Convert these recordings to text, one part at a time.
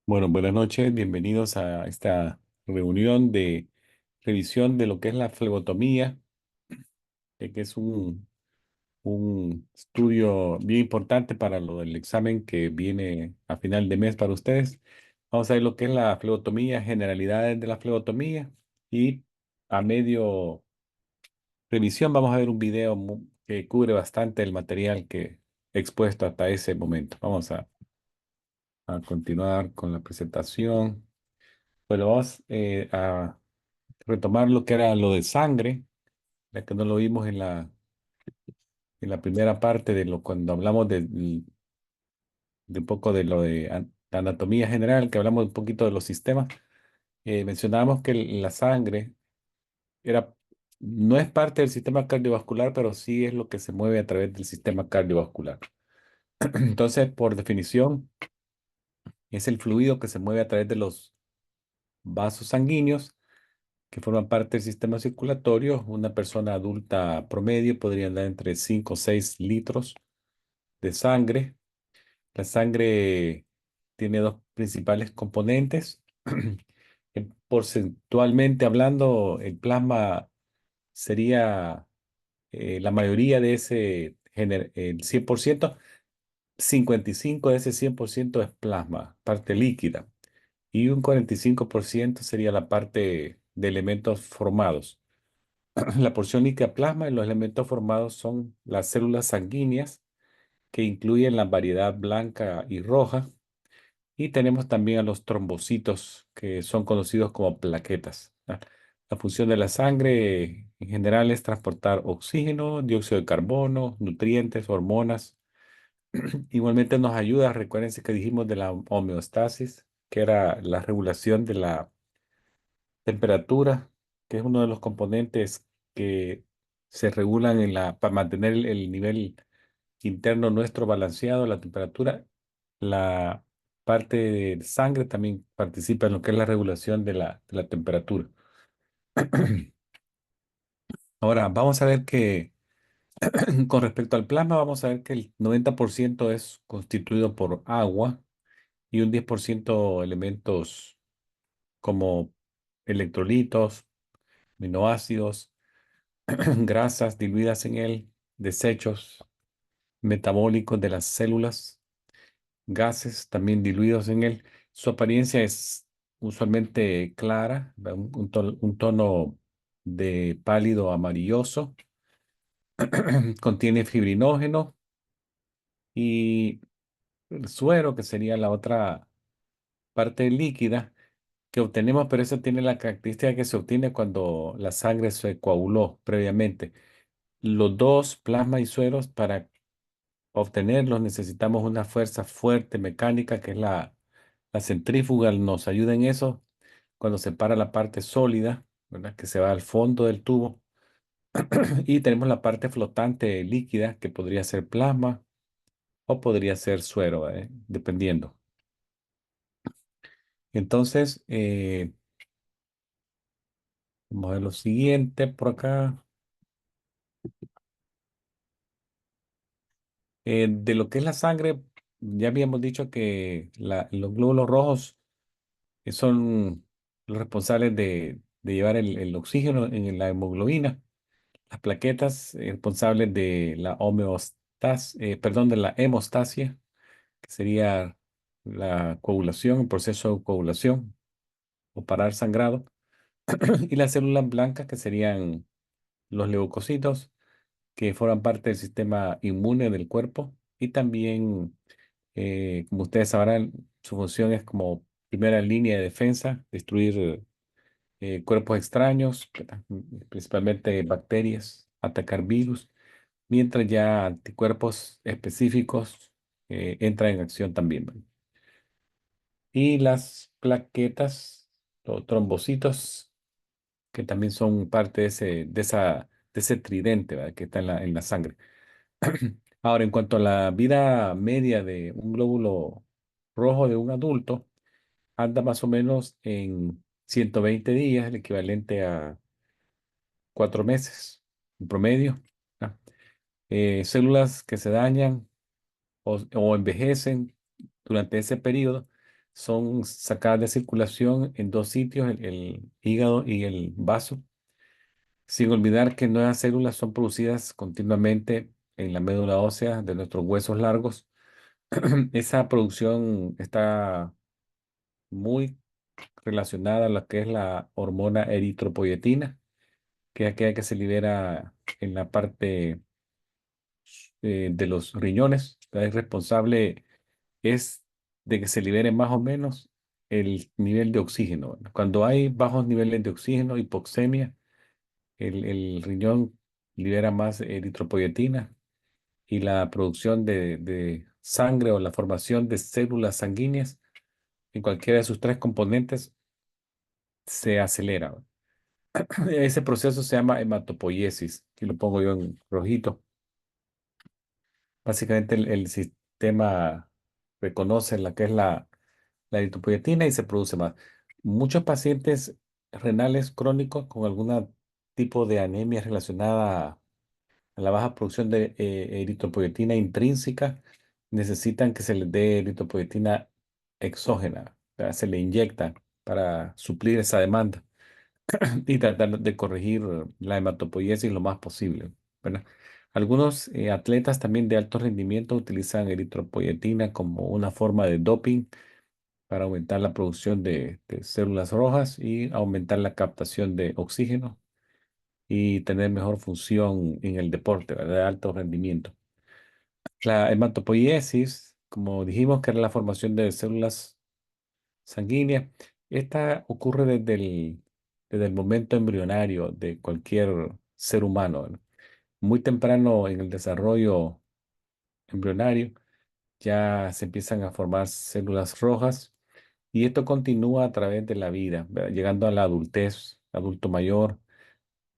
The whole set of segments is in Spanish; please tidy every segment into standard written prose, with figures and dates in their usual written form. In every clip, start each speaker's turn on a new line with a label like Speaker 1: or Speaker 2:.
Speaker 1: Bueno, buenas noches, bienvenidos a esta reunión de revisión de lo que es la flebotomía, que es un estudio bien importante para lo del examen que viene a final de mes para ustedes. Vamos a ver lo que es la flebotomía, generalidades de la flebotomía y a medio revisión vamos a ver un video que cubre bastante el material que he expuesto hasta ese momento. Vamos a continuar con la presentación. Bueno, vamos a retomar lo que era lo de sangre, ya que no lo vimos en la primera parte de lo cuando hablamos de un poco de lo de la anatomía general, que hablamos un poquito de los sistemas. Mencionábamos que la sangre era, no es parte del sistema cardiovascular, pero sí es lo que se mueve a través del sistema cardiovascular. Entonces, por definición, es el fluido que se mueve a través de los vasos sanguíneos que forman parte del sistema circulatorio. Una persona adulta promedio podría andar entre 5 o 6 litros de sangre. La sangre tiene dos principales componentes. Porcentualmente hablando, el plasma sería la mayoría de el 100%. 55 de ese 100% es plasma, parte líquida, y un 45% sería la parte de elementos formados. La porción líquida plasma y los elementos formados son las células sanguíneas, que incluyen la variedad blanca y roja, y tenemos también a los trombocitos, que son conocidos como plaquetas. La función de la sangre en general es transportar oxígeno, dióxido de carbono, nutrientes, hormonas. Igualmente nos ayuda, recuérdense que dijimos de la homeostasis, que era la regulación de la temperatura, que es uno de los componentes que se regulan para mantener el nivel interno nuestro balanceado, la temperatura. La parte de sangre también participa en lo que es la regulación de la temperatura. Ahora, vamos a ver que con respecto al plasma, vamos a ver que el 90% es constituido por agua y un 10% elementos como electrolitos, aminoácidos, grasas diluidas en él, desechos metabólicos de las células, gases también diluidos en él. Su apariencia es usualmente clara, un tono de pálido amarilloso. Contiene fibrinógeno y el suero, que sería la otra parte líquida que obtenemos, pero eso tiene la característica que se obtiene cuando la sangre se coaguló previamente. Los dos, plasma y sueros, para obtenerlos necesitamos una fuerza fuerte mecánica, que es la centrífuga, nos ayuda en eso cuando separa la parte sólida, ¿verdad? Que se va al fondo del tubo. Y tenemos la parte flotante líquida, que podría ser plasma o podría ser suero, dependiendo. Entonces, vamos a ver lo siguiente por acá. De lo que es la sangre, ya habíamos dicho que los glóbulos rojos son los responsables de llevar el oxígeno en la hemoglobina. Las plaquetas responsables de la perdón, de la hemostasia, que sería la coagulación, el proceso de coagulación o parar sangrado. Y las células blancas, que serían los leucocitos, que forman parte del sistema inmune del cuerpo. Y también, como ustedes sabrán, su función es como primera línea de defensa, destruir cuerpos extraños, principalmente bacterias, atacar virus, mientras ya anticuerpos específicos entran en acción también, ¿verdad? Y las plaquetas o trombocitos, que también son parte de ese tridente, ¿verdad? Que está en la sangre. Ahora, en cuanto a la vida media de un glóbulo rojo de un adulto, anda más o menos en 120 días, el equivalente a 4 meses en promedio, ¿ah? Células que se dañan o envejecen durante ese periodo son sacadas de circulación en dos sitios, el hígado y el vaso, sin olvidar que nuevas células son producidas continuamente en la médula ósea de nuestros huesos largos. Esa producción está muy relacionada a lo que es la hormona eritropoyetina, que es aquella que se libera en la parte de los riñones. Es responsable es de que se libere más o menos el nivel de oxígeno. Cuando hay bajos niveles de oxígeno, hipoxemia, el riñón libera más eritropoyetina y la producción de sangre o la formación de células sanguíneas en cualquiera de sus tres componentes se acelera. Ese proceso se llama hematopoiesis, y lo pongo yo en rojito. Básicamente el sistema reconoce la que es la eritropoyetina y se produce más. Muchos pacientes renales crónicos con algún tipo de anemia relacionada a la baja producción de eritropoyetina intrínseca necesitan que se les dé eritropoyetina exógena, o sea, se le inyecta para suplir esa demanda y tratar de corregir la hematopoiesis lo más posible, ¿verdad? Algunos atletas también de alto rendimiento utilizan eritropoyetina como una forma de doping para aumentar la producción de células rojas y aumentar la captación de oxígeno y tener mejor función en el deporte, ¿verdad? De alto rendimiento. La hematopoiesis, como dijimos, que era la formación de células sanguíneas, esta ocurre desde el momento embrionario de cualquier ser humano, ¿no? Muy temprano en el desarrollo embrionario ya se empiezan a formar células rojas y esto continúa a través de la vida, ¿verdad? Llegando a la adultez, adulto mayor.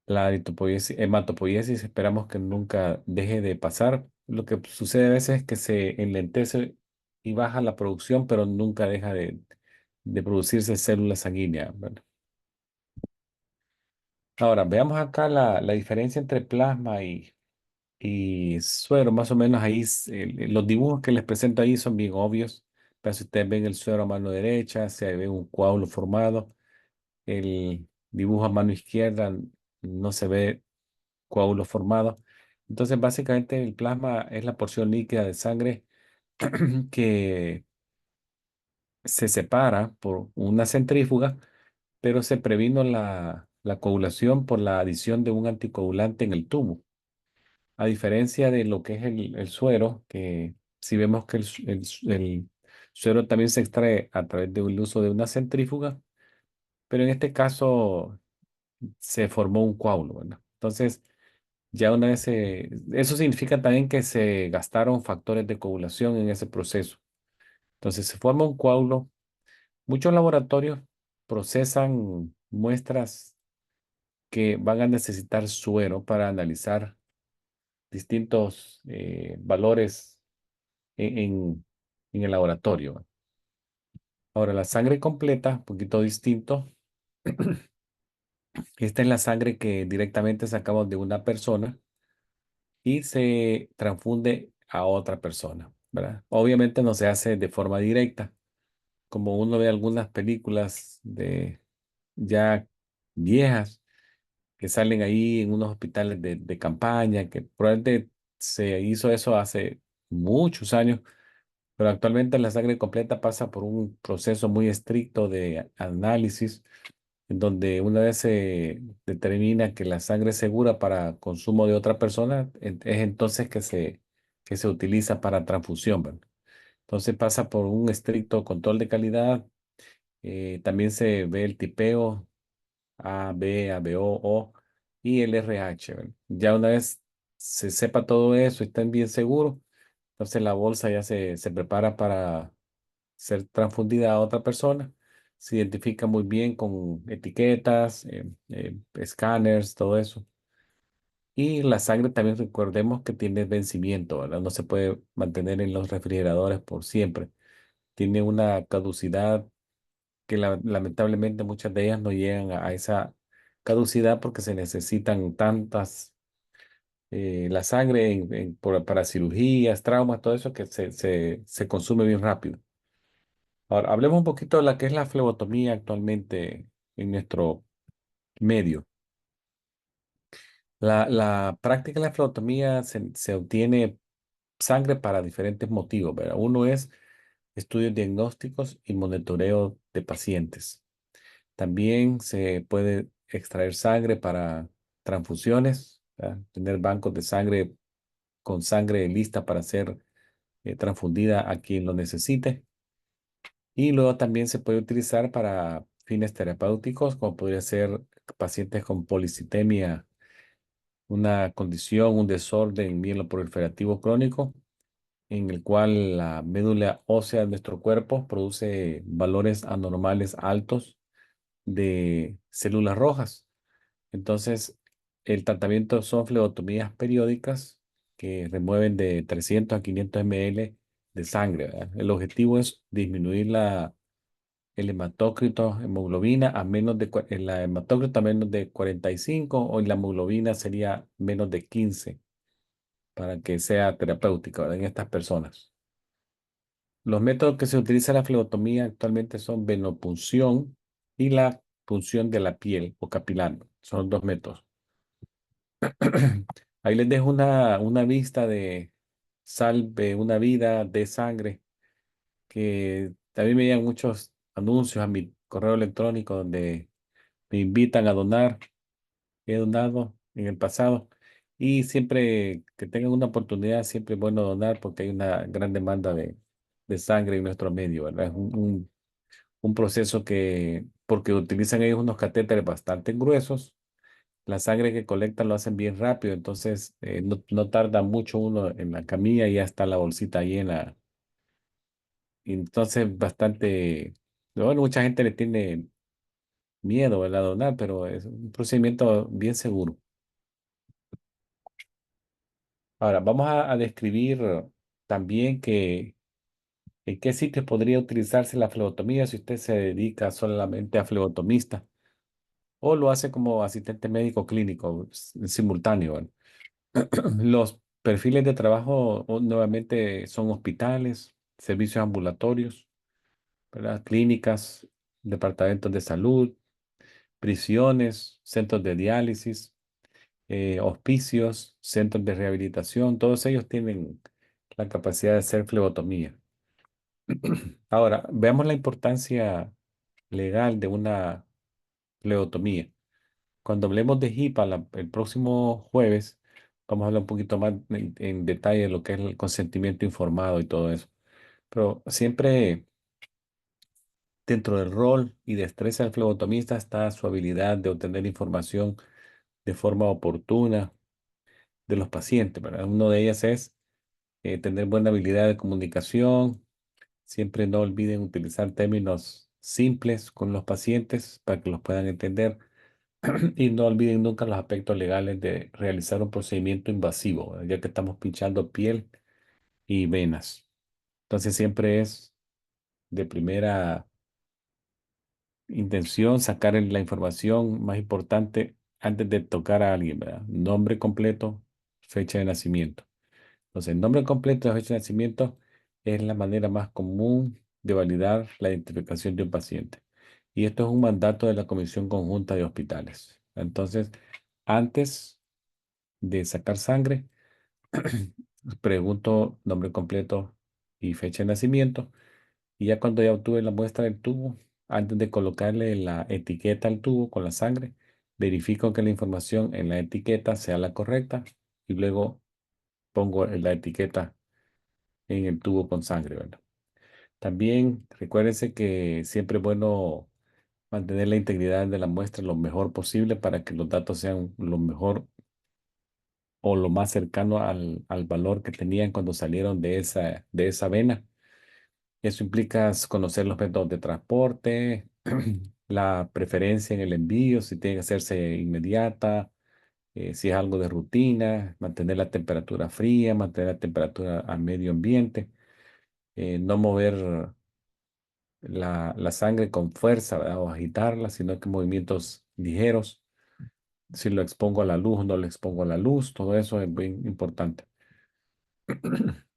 Speaker 1: La hematopoiesis esperamos que nunca deje de pasar. Lo que sucede a veces es que se enlentece y baja la producción, pero nunca deja de producirse células sanguíneas, ¿verdad? Ahora, veamos acá la diferencia entre plasma y suero. Más o menos ahí, los dibujos que les presento ahí son bien obvios. Pero si ustedes ven el suero a mano derecha, se ve un coágulo formado. El dibujo a mano izquierda no se ve coágulo formado. Entonces, básicamente, el plasma es la porción líquida de sangre que se separa por una centrífuga, pero se previno la coagulación por la adición de un anticoagulante en el tubo. A diferencia de lo que es el suero, que si vemos que el suero también se extrae a través del uso de una centrífuga, pero en este caso se formó un coágulo, ¿verdad? Entonces, ya una vez eso significa también que se gastaron factores de coagulación en ese proceso. Entonces se forma un coágulo. Muchos laboratorios procesan muestras que van a necesitar suero para analizar distintos valores en el laboratorio. Ahora, la sangre completa, un poquito distinto. Esta es la sangre que directamente sacamos de una persona y se transfunde a otra persona, ¿verdad? Obviamente no se hace de forma directa, como uno ve algunas películas de ya viejas que salen ahí en unos hospitales de campaña, que probablemente se hizo eso hace muchos años, pero actualmente la sangre completa pasa por un proceso muy estricto de análisis en donde una vez se determina que la sangre es segura para consumo de otra persona, es entonces que se utiliza para transfusión, ¿verdad? Entonces pasa por un estricto control de calidad. También se ve el tipeo A, B, ABO, O y el RH, ¿verdad? Ya una vez se sepa todo eso y estén bien seguros, entonces la bolsa ya se prepara para ser transfundida a otra persona. Se identifica muy bien con etiquetas, escáneres, todo eso. Y la sangre también recordemos que tiene vencimiento, ¿verdad? No se puede mantener en los refrigeradores por siempre. Tiene una caducidad que lamentablemente muchas de ellas no llegan a esa caducidad porque se necesitan tantas, la sangre para cirugías, traumas, todo eso que se consume bien rápido. Ahora, hablemos un poquito de la que es la flebotomía actualmente en nuestro medio. La práctica de la flebotomía se obtiene sangre para diferentes motivos, ¿verdad? Uno es estudios diagnósticos y monitoreo de pacientes. También se puede extraer sangre para transfusiones, ¿verdad? Tener bancos de sangre con sangre lista para ser transfundida a quien lo necesite. Y luego también se puede utilizar para fines terapéuticos, como podría ser pacientes con policitemia, una condición, un desorden mieloproliferativo crónico, en el cual la médula ósea de nuestro cuerpo produce valores anormales altos de células rojas. Entonces, el tratamiento son flebotomías periódicas que remueven de 300 a 500 ml de sangre, ¿verdad? El objetivo es disminuir el hematócrito, hemoglobina a menos de, la hematócrito a menos de 45 o la hemoglobina sería menos de 15 para que sea terapéutica, ¿verdad? En estas personas. Los métodos que se utiliza en la flebotomía actualmente son venopunción y la punción de la piel o capilar. Son los dos métodos. Ahí les dejo una vista de Salve una vida de sangre, que también me llegan muchos anuncios a mi correo electrónico donde me invitan a donar. He donado en el pasado y siempre que tengan una oportunidad, siempre es bueno donar porque hay una gran demanda de sangre en nuestro medio, ¿verdad? Es un proceso que, porque utilizan ellos unos catéteres bastante gruesos, la sangre que colectan lo hacen bien rápido, entonces no tarda mucho uno en la camilla y ya está la bolsita llena. Y entonces bastante, bueno, mucha gente le tiene miedo, ¿verdad? A donar, pero es un procedimiento bien seguro. Ahora, vamos a describir también en qué sitios podría utilizarse la flebotomía si usted se dedica solamente a flebotomista o lo hace como asistente médico clínico simultáneo, ¿verdad? Los perfiles de trabajo nuevamente son hospitales, servicios ambulatorios, ¿verdad? Clínicas, departamentos de salud, prisiones, centros de diálisis, hospicios, centros de rehabilitación, todos ellos tienen la capacidad de hacer flebotomía. Ahora, veamos la importancia legal de una flebotomía. Cuando hablemos de HIPAA el próximo jueves, vamos a hablar un poquito más en detalle de lo que es el consentimiento informado y todo eso. Pero siempre dentro del rol y destreza del flebotomista está su habilidad de obtener información de forma oportuna de los pacientes, ¿verdad? Una de ellas es tener buena habilidad de comunicación. Siempre no olviden utilizar términos simples con los pacientes para que los puedan entender. Y no olviden nunca los aspectos legales de realizar un procedimiento invasivo, ¿verdad? Ya que estamos pinchando piel y venas. Entonces siempre es de primera intención sacar la información más importante antes de tocar a alguien, ¿verdad? Nombre completo, fecha de nacimiento. Entonces, el nombre completo y fecha de nacimiento es la manera más común de validar la identificación de un paciente. Y esto es un mandato de la Comisión Conjunta de Hospitales. Entonces, antes de sacar sangre, pregunto nombre completo y fecha de nacimiento. Y ya cuando ya obtuve la muestra del tubo, antes de colocarle la etiqueta al tubo con la sangre, verifico que la información en la etiqueta sea la correcta y luego pongo la etiqueta en el tubo con sangre, ¿verdad? También recuérdense que siempre es bueno mantener la integridad de la muestra lo mejor posible para que los datos sean lo mejor o lo más cercano al valor que tenían cuando salieron de esa vena. Eso implica conocer los métodos de transporte, la preferencia en el envío, si tiene que hacerse inmediata, si es algo de rutina, mantener la temperatura fría, mantener la temperatura al medio ambiente, no mover la sangre con fuerza, ¿verdad? O agitarla, sino que movimientos ligeros. Si lo expongo a la luz, no lo expongo a la luz, todo eso es bien importante.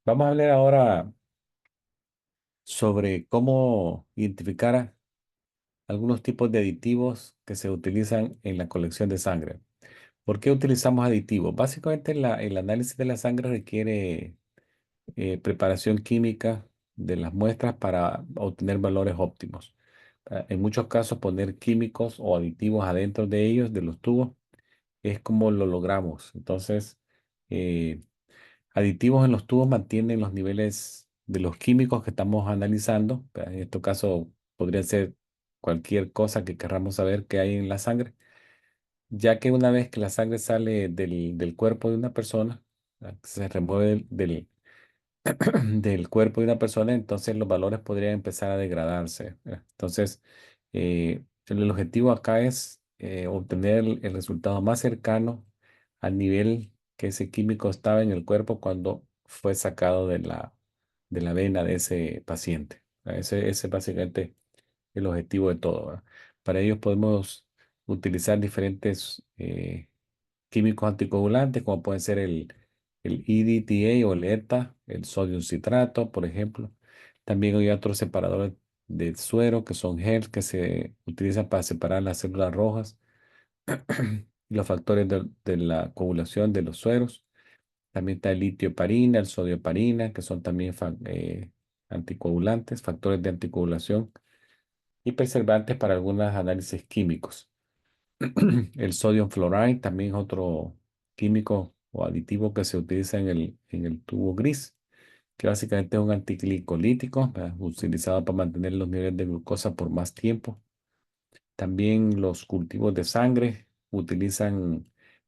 Speaker 1: Vamos a hablar ahora sobre cómo identificar algunos tipos de aditivos que se utilizan en la colección de sangre. ¿Por qué utilizamos aditivos? Básicamente el análisis de la sangre requiere preparación química de las muestras para obtener valores óptimos. En muchos casos, poner químicos o aditivos adentro de ellos, de los tubos, es como lo logramos. Entonces, eh, aditivos en los tubos mantienen los niveles de los químicos que estamos analizando. En este caso, podría ser cualquier cosa que queramos saber que hay en la sangre, ya que una vez que la sangre sale del cuerpo de una persona, se remueve del cuerpo de una persona, entonces los valores podrían empezar a degradarse. Entonces, el objetivo acá es obtener el resultado más cercano al nivel que ese químico estaba en el cuerpo cuando fue sacado de la vena de ese paciente. Ese es básicamente el objetivo de todo, ¿verdad? Para ello podemos utilizar diferentes químicos anticoagulantes, como pueden ser el EDTA o el ETA, el sodio citrato, por ejemplo. También hay otros separadores de suero, que son gels que se utilizan para separar las células rojas y los factores de la coagulación de los sueros. También está el litio heparina, el sodio heparina, que son también anticoagulantes, factores de anticoagulación y preservantes para algunos análisis químicos. El sodium fluoride también es otro químico o aditivo que se utiliza en el tubo gris, que básicamente es un antiglicolítico, ¿verdad? Utilizado para mantener los niveles de glucosa por más tiempo. También los cultivos de sangre utilizan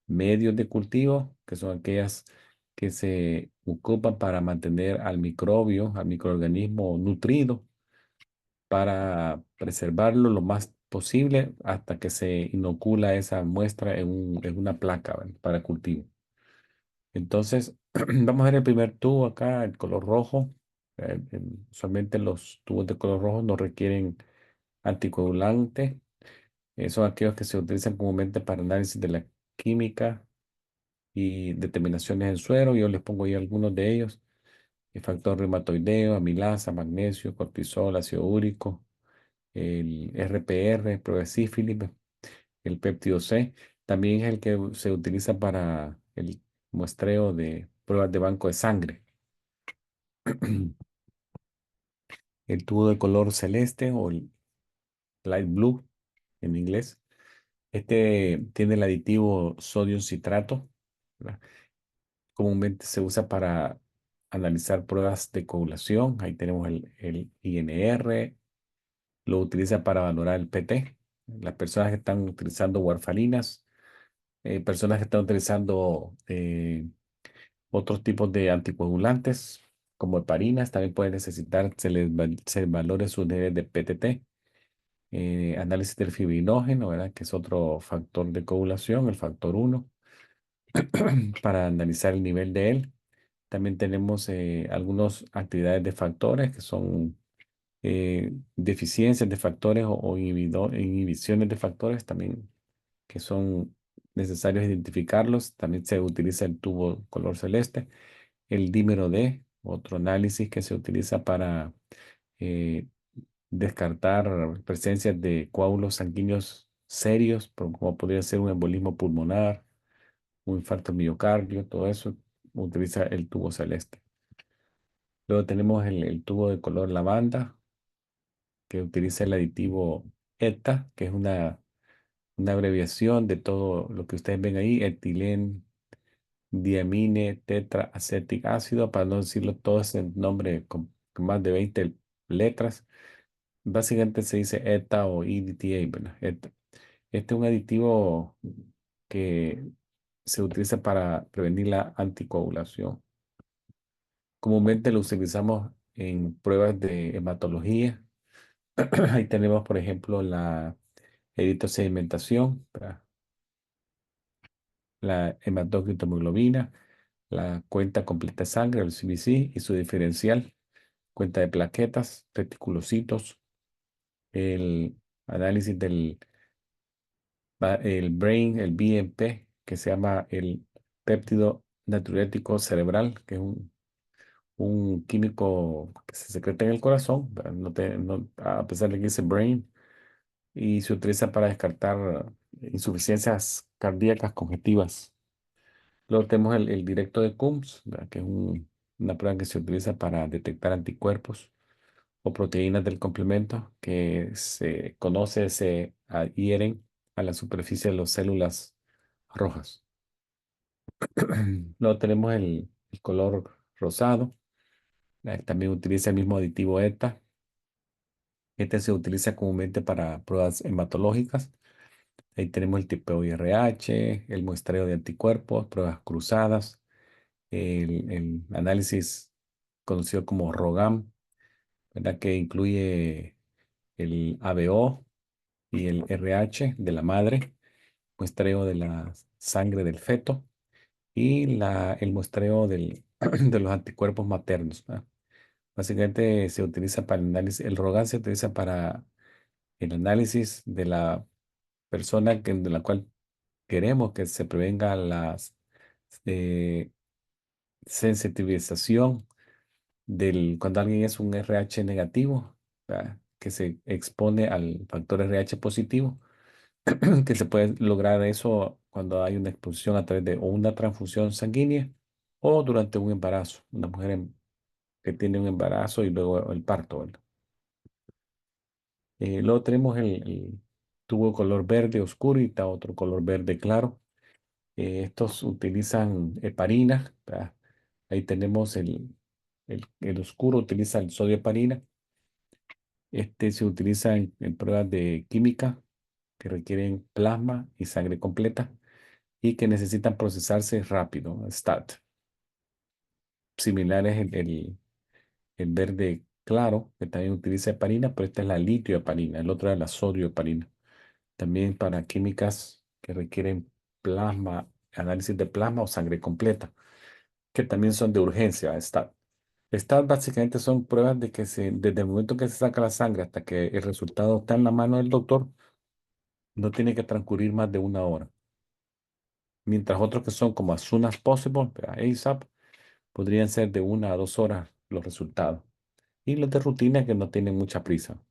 Speaker 1: medios de cultivo, que son aquellas que se ocupan para mantener al microbio, al microorganismo nutrido, para preservarlo lo más posible hasta que se inocula esa muestra en una placa, ¿vale? Para cultivo. Entonces, vamos a ver el primer tubo acá, el color rojo. Usualmente los tubos de color rojo no requieren anticoagulante. Son aquellos que se utilizan comúnmente para análisis de la química y determinaciones en suero. Yo les pongo ahí algunos de ellos. El factor reumatoideo, amilasa, magnesio, cortisol, ácido úrico, el RPR, prueba de sífilis, el péptido C. También es el que se utiliza para el muestreo de pruebas de banco de sangre. El tubo de color celeste o el light blue en inglés. Este tiene el aditivo sodio citrato, ¿verdad? Comúnmente se usa para analizar pruebas de coagulación. Ahí tenemos el INR. Lo utiliza para valorar el PT. Las personas que están utilizando warfarinas, personas que están utilizando otros tipos de anticoagulantes, como heparinas, también pueden necesitar, se valore sus niveles de PTT. Análisis del fibrinógeno, ¿verdad? Que es otro factor de coagulación, el factor uno, para analizar el nivel de él. También tenemos algunas actividades de factores que son deficiencias de factores o inhibiciones de factores también que son necesarios identificarlos. También se utiliza el tubo color celeste, el dímero D, otro análisis que se utiliza para eh, descartar presencias de coágulos sanguíneos serios, como podría ser un embolismo pulmonar, un infarto miocardio, todo eso utiliza el tubo celeste. Luego tenemos el tubo de color lavanda, que utiliza el aditivo ETA, que es una abreviación de todo lo que ustedes ven ahí, etilén, diamine, tetraacetic ácido, para no decirlo todo ese nombre con más de 20 letras. Básicamente se dice ETA o EDTA, ¿verdad? ETA. Este es un aditivo que se utiliza para prevenir la anticoagulación. Comúnmente lo utilizamos en pruebas de hematología. Ahí tenemos, por ejemplo, la eritrosedimentación, ¿verdad? La hematocritohemoglobina, la cuenta completa de sangre, el CBC, y su diferencial, cuenta de plaquetas, reticulocitos, el análisis el brain, el BMP, que se llama el péptido natriurético cerebral, que es un químico que se secreta en el corazón, ¿verdad? A pesar de que dice brain, y se utiliza para descartar insuficiencias cardíacas congestivas. Luego tenemos el directo de Coombs, ¿verdad? Que es una prueba que se utiliza para detectar anticuerpos o proteínas del complemento que se adhieren a la superficie de las células rojas. Luego tenemos el color rosado. También utiliza el mismo aditivo ETA. Este se utiliza comúnmente para pruebas hematológicas. Ahí tenemos el tipo IRH, el muestreo de anticuerpos, pruebas cruzadas, el análisis conocido como ROGAM, ¿verdad? Que incluye el ABO y el RH de la madre, muestreo de la sangre del feto y el muestreo de los anticuerpos maternos, ¿verdad? Básicamente se utiliza para el análisis, el ROGAM se utiliza para el análisis de la persona de la cual queremos que se prevenga la eh, sensitivización cuando alguien es un RH negativo, ¿verdad? Que se expone al factor RH positivo, que se puede lograr eso cuando hay una exposición a través de o una transfusión sanguínea o durante un embarazo, una mujer que tiene un embarazo y luego el parto, ¿verdad? Luego tenemos el tubo color verde oscuro y está otro color verde claro. Estos utilizan heparina, ¿verdad? Ahí tenemos el oscuro, utiliza el sodio heparina. Este se utiliza en pruebas de química que requieren plasma y sangre completa y que necesitan procesarse rápido, STAT. Similar es el verde claro, que también utiliza heparina, pero esta es la litio heparina, el otro es la sodio heparina. También para químicas que requieren plasma, análisis de plasma o sangre completa, que también son de urgencia, STAT. Estas básicamente son pruebas de que desde el momento que se saca la sangre hasta que el resultado está en la mano del doctor, no tiene que transcurrir más de una hora. Mientras otros que son como as soon as possible, ¿verdad? ASAP, podrían ser de 1 a 2 horas los resultados. Y los de rutina que no tienen mucha prisa.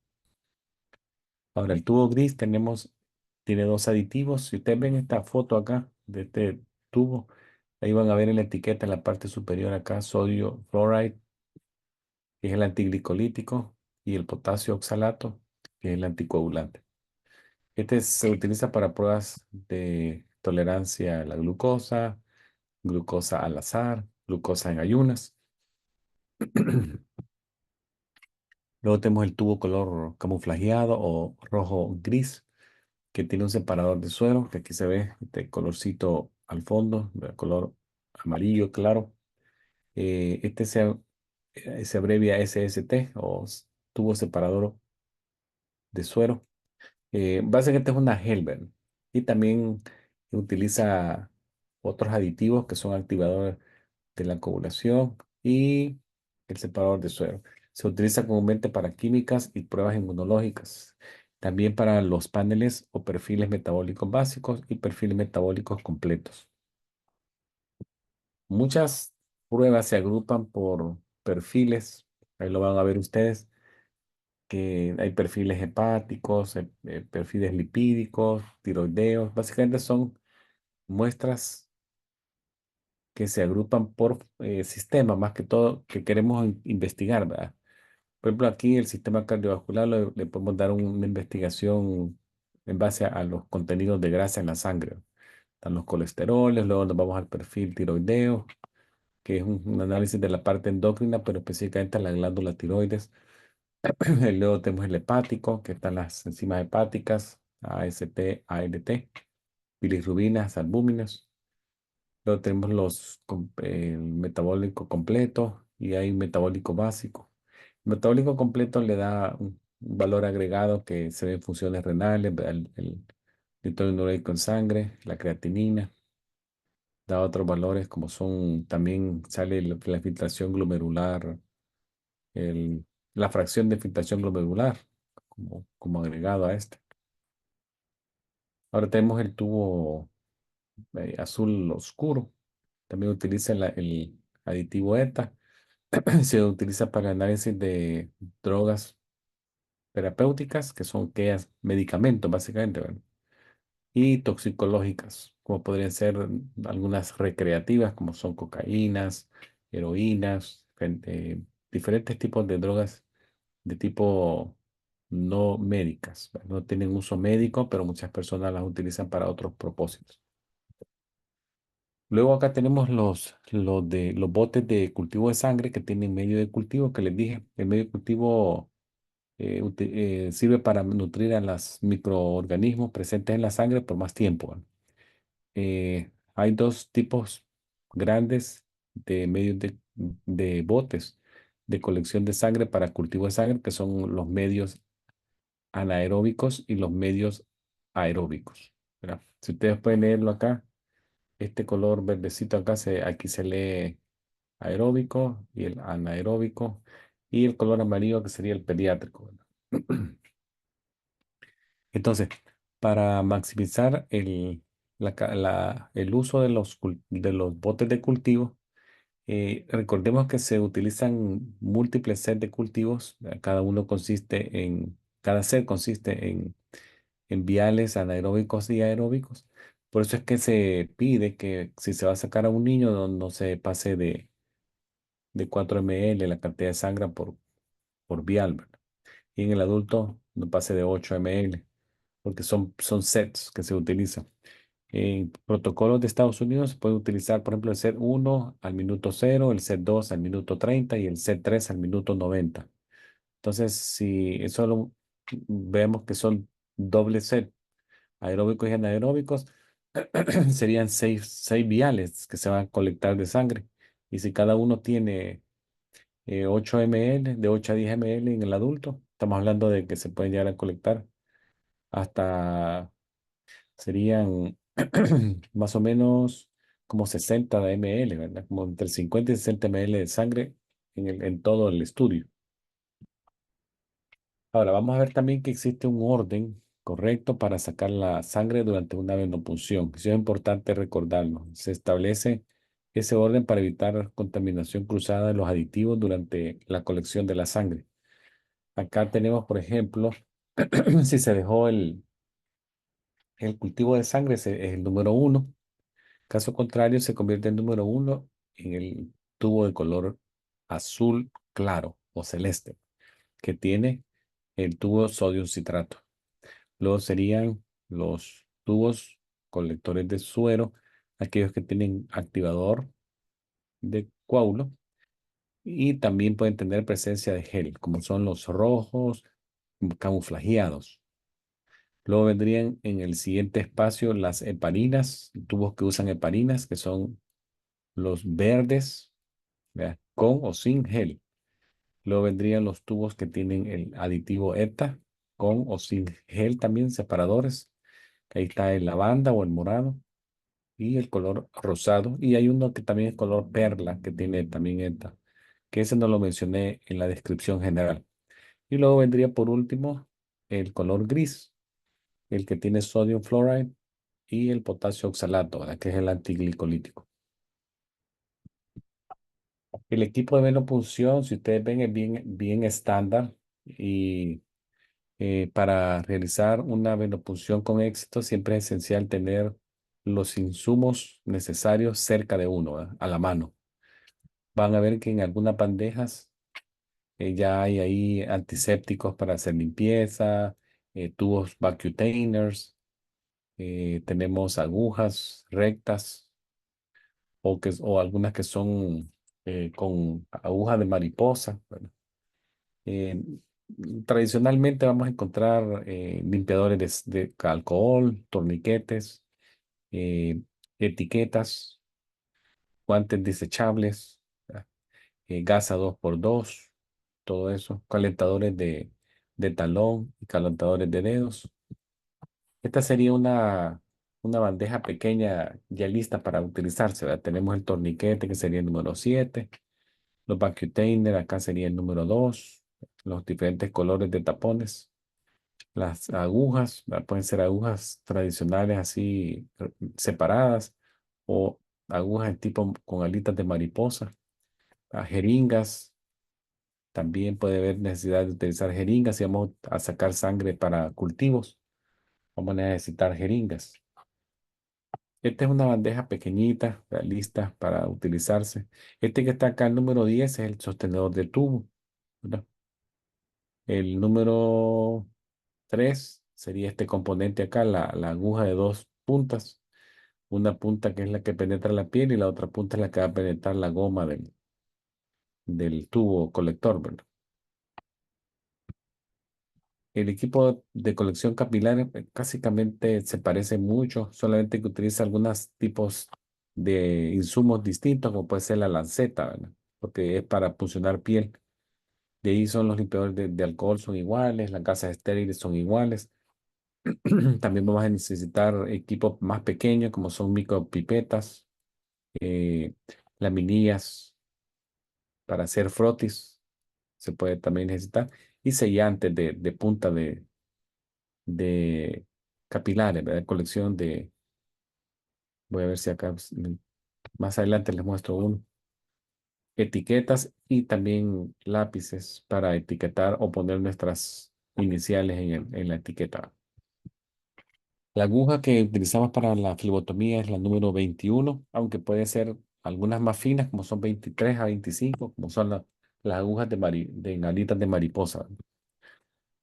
Speaker 1: Ahora, el tubo gris tiene dos aditivos. Si ustedes ven esta foto acá de este tubo, ahí van a ver en la etiqueta en la parte superior acá, sodio fluoride, que es el antiglicolítico, y el potasio oxalato, que es el anticoagulante. Este se utiliza para pruebas de tolerancia a la glucosa, glucosa al azar, glucosa en ayunas. Luego tenemos el tubo color camuflajeado o rojo gris, que tiene un separador de suero, que aquí se ve este colorcito al fondo, de color amarillo claro. Este se abrevia SST o tubo separador de suero. Básicamente es una Helbert y también utiliza otros aditivos que son activadores de la coagulación y el separador de suero. Se utiliza comúnmente para químicas y pruebas inmunológicas, también para los paneles o perfiles metabólicos básicos y perfiles metabólicos completos. Muchas pruebas se agrupan por perfiles, ahí lo van a ver ustedes, que hay perfiles hepáticos, perfiles lipídicos, tiroideos, básicamente son muestras que se agrupan por sistema, más que todo que queremos investigar, ¿verdad? Por ejemplo, aquí el sistema cardiovascular le podemos dar una investigación en base a los contenidos de grasa en la sangre. Están los colesteroles, luego nos vamos al perfil tiroideo, que es un análisis de la parte endocrina, pero específicamente a la glándula tiroides. Luego tenemos el hepático, que están las enzimas hepáticas, AST, ALT, bilirrubinas, albúminas. Luego tenemos el metabólico completo y hay metabólico básico. El metabólico completo le da un valor agregado que se ve en funciones renales, el nítrido ureico en sangre, la creatinina, da otros valores como son, también sale la filtración glomerular, el- la fracción de filtración glomerular como agregado a este. Ahora tenemos el tubo azul oscuro. También utiliza el aditivo ETA. Se utiliza para análisis de drogas terapéuticas, que son aquellas medicamentos, básicamente, ¿verdad? Y toxicológicas, como podrían ser algunas recreativas, como son cocaínas, heroínas, diferentes tipos de drogas de tipo no médicas, ¿verdad? No tienen uso médico, pero muchas personas las utilizan para otros propósitos. Luego acá tenemos los botes de cultivo de sangre que tienen medio de cultivo, que les dije, el medio de cultivo sirve para nutrir a los microorganismos presentes en la sangre por más tiempo, ¿verdad? Hay dos tipos grandes de medios de botes de colección de sangre para cultivo de sangre, que son los medios anaeróbicos y los medios aeróbicos, ¿verdad? Si ustedes pueden leerlo acá, este color verdecito acá, aquí se lee aeróbico y el anaeróbico, y el color amarillo que sería el pediátrico, ¿verdad? Entonces, para maximizar el uso de de los botes de cultivo, recordemos que se utilizan múltiples sets de cultivos. Cada set consiste en viales anaeróbicos y aeróbicos. Por eso es que se pide que si se va a sacar a un niño, no se pase de 4 ml la cantidad de sangre por vial, ¿verdad? Y en el adulto no pase de 8 ml, porque son sets que se utilizan. En protocolos de Estados Unidos se puede utilizar, por ejemplo, el set 1 al minuto 0, el set 2 al minuto 30 y el set 3 al minuto 90. Entonces, si eso vemos que son doble set, aeróbicos y anaeróbicos, serían seis viales que se van a colectar de sangre. Y si cada uno tiene 8 ml, de 8 a 10 ml en el adulto, estamos hablando de que se pueden llegar a colectar hasta serían más o menos como 60 de ml, ¿verdad? Como entre 50 y 60 ml de sangre en todo el estudio. Ahora, vamos a ver también que existe un orden correcto para sacar la sangre durante una venopunción. Eso es importante recordarlo. Se establece ese orden para evitar contaminación cruzada de los aditivos durante la colección de la sangre. Acá tenemos, por ejemplo, si se dejó el cultivo de sangre, es el número uno. Caso contrario, se convierte en número uno en el tubo de color azul claro o celeste, que tiene el tubo sodio citrato. Luego serían los tubos colectores de suero, aquellos que tienen activador de coágulo y también pueden tener presencia de gel, como son los rojos camuflajeados. Luego vendrían en el siguiente espacio las heparinas, tubos que usan heparinas, que son los verdes, ¿verdad? Con o sin gel. Luego vendrían los tubos que tienen el aditivo ETA, con o sin gel también, separadores. Ahí está el lavanda o el morado y el color rosado. Y hay uno que también es color perla, que tiene también ETA, que ese no lo mencioné en la descripción general. Y luego vendría por último el color gris, el que tiene sodium fluoride y el potasio oxalato, ¿verdad? Que es el antiglicolítico. El equipo de venopunción, si ustedes ven, es bien estándar y para realizar una venopunción con éxito siempre es esencial tener los insumos necesarios cerca de uno, ¿verdad? A la mano. Van a ver que en algunas bandejas ya hay ahí antisépticos para hacer limpieza, tubos vacutainers, tenemos agujas rectas o algunas que son con agujas de mariposa, ¿verdad? Eh, Tradicionalmente vamos a encontrar limpiadores de alcohol, torniquetes, eh, etiquetas, guantes desechables, ¿verdad? Gasa 2x2, todo eso, calentadores de talón y calentadores de dedos. Esta sería una bandeja pequeña ya lista para utilizarse, ¿verdad? Tenemos el torniquete que sería el número 7, los vacutainer acá sería el número 2, los diferentes colores de tapones. Las agujas, ¿verdad? Pueden ser agujas tradicionales así separadas o agujas en tipo con alitas de mariposa. a jeringas. También puede haber necesidad de utilizar jeringas si vamos a sacar sangre para cultivos. Vamos a necesitar jeringas. Esta es una bandeja pequeñita, lista para utilizarse. Este que está acá, el número 10 es el sostenedor de tubo, ¿verdad? El número 3 sería este componente acá, la aguja de dos puntas. Una punta que es la que penetra la piel y la otra punta es la que va a penetrar la goma del tubo colector, ¿verdad? El equipo de colección capilar básicamente se parece mucho, solamente que utiliza algunos tipos de insumos distintos, como puede ser la lanceta, ¿verdad? Porque es para puncionar piel. De ahí son los limpiadores de alcohol, son iguales, las gasas estériles son iguales. También vamos a necesitar equipos más pequeños, como son micropipetas, eh, laminillas para hacer frotis, se puede también necesitar, y sellantes de punta de capilares, ¿verdad? Colección voy a ver si acá más adelante les muestro uno. Etiquetas y también lápices para etiquetar o poner nuestras iniciales en la etiqueta. La aguja que utilizamos para la flebotomía es la número 21, aunque puede ser algunas más finas, como son 23 a 25, como son las agujas de alitas de mariposa.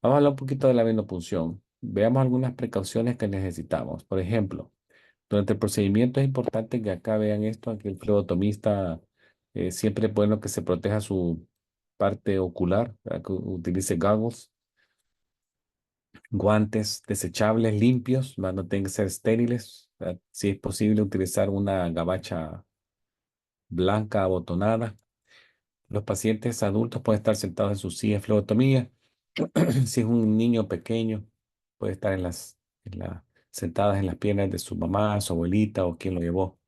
Speaker 1: Vamos a hablar un poquito de la venopunción. Veamos algunas precauciones que necesitamos. Por ejemplo, durante el procedimiento es importante que acá vean esto, que el flebotomista siempre es bueno que se proteja su parte ocular, ¿verdad? Que utilice goggles, guantes desechables limpios, más no tienen que ser estériles, ¿verdad? Si es posible utilizar una gabacha blanca abotonada. Los pacientes adultos pueden estar sentados en su silla de flebotomía. Si es un niño pequeño, puede estar sentadas en las piernas de su mamá, su abuelita o quien lo llevó.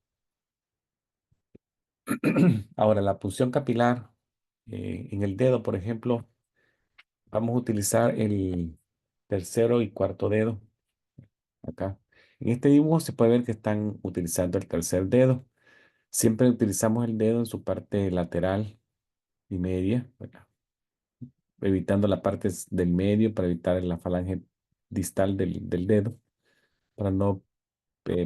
Speaker 1: Ahora, la punción capilar en el dedo, por ejemplo, vamos a utilizar el tercero y cuarto dedo acá. En este dibujo se puede ver que están utilizando el tercer dedo. Siempre utilizamos el dedo en su parte lateral y media, ¿verdad? Evitando la parte del medio para evitar la falange distal del dedo, para no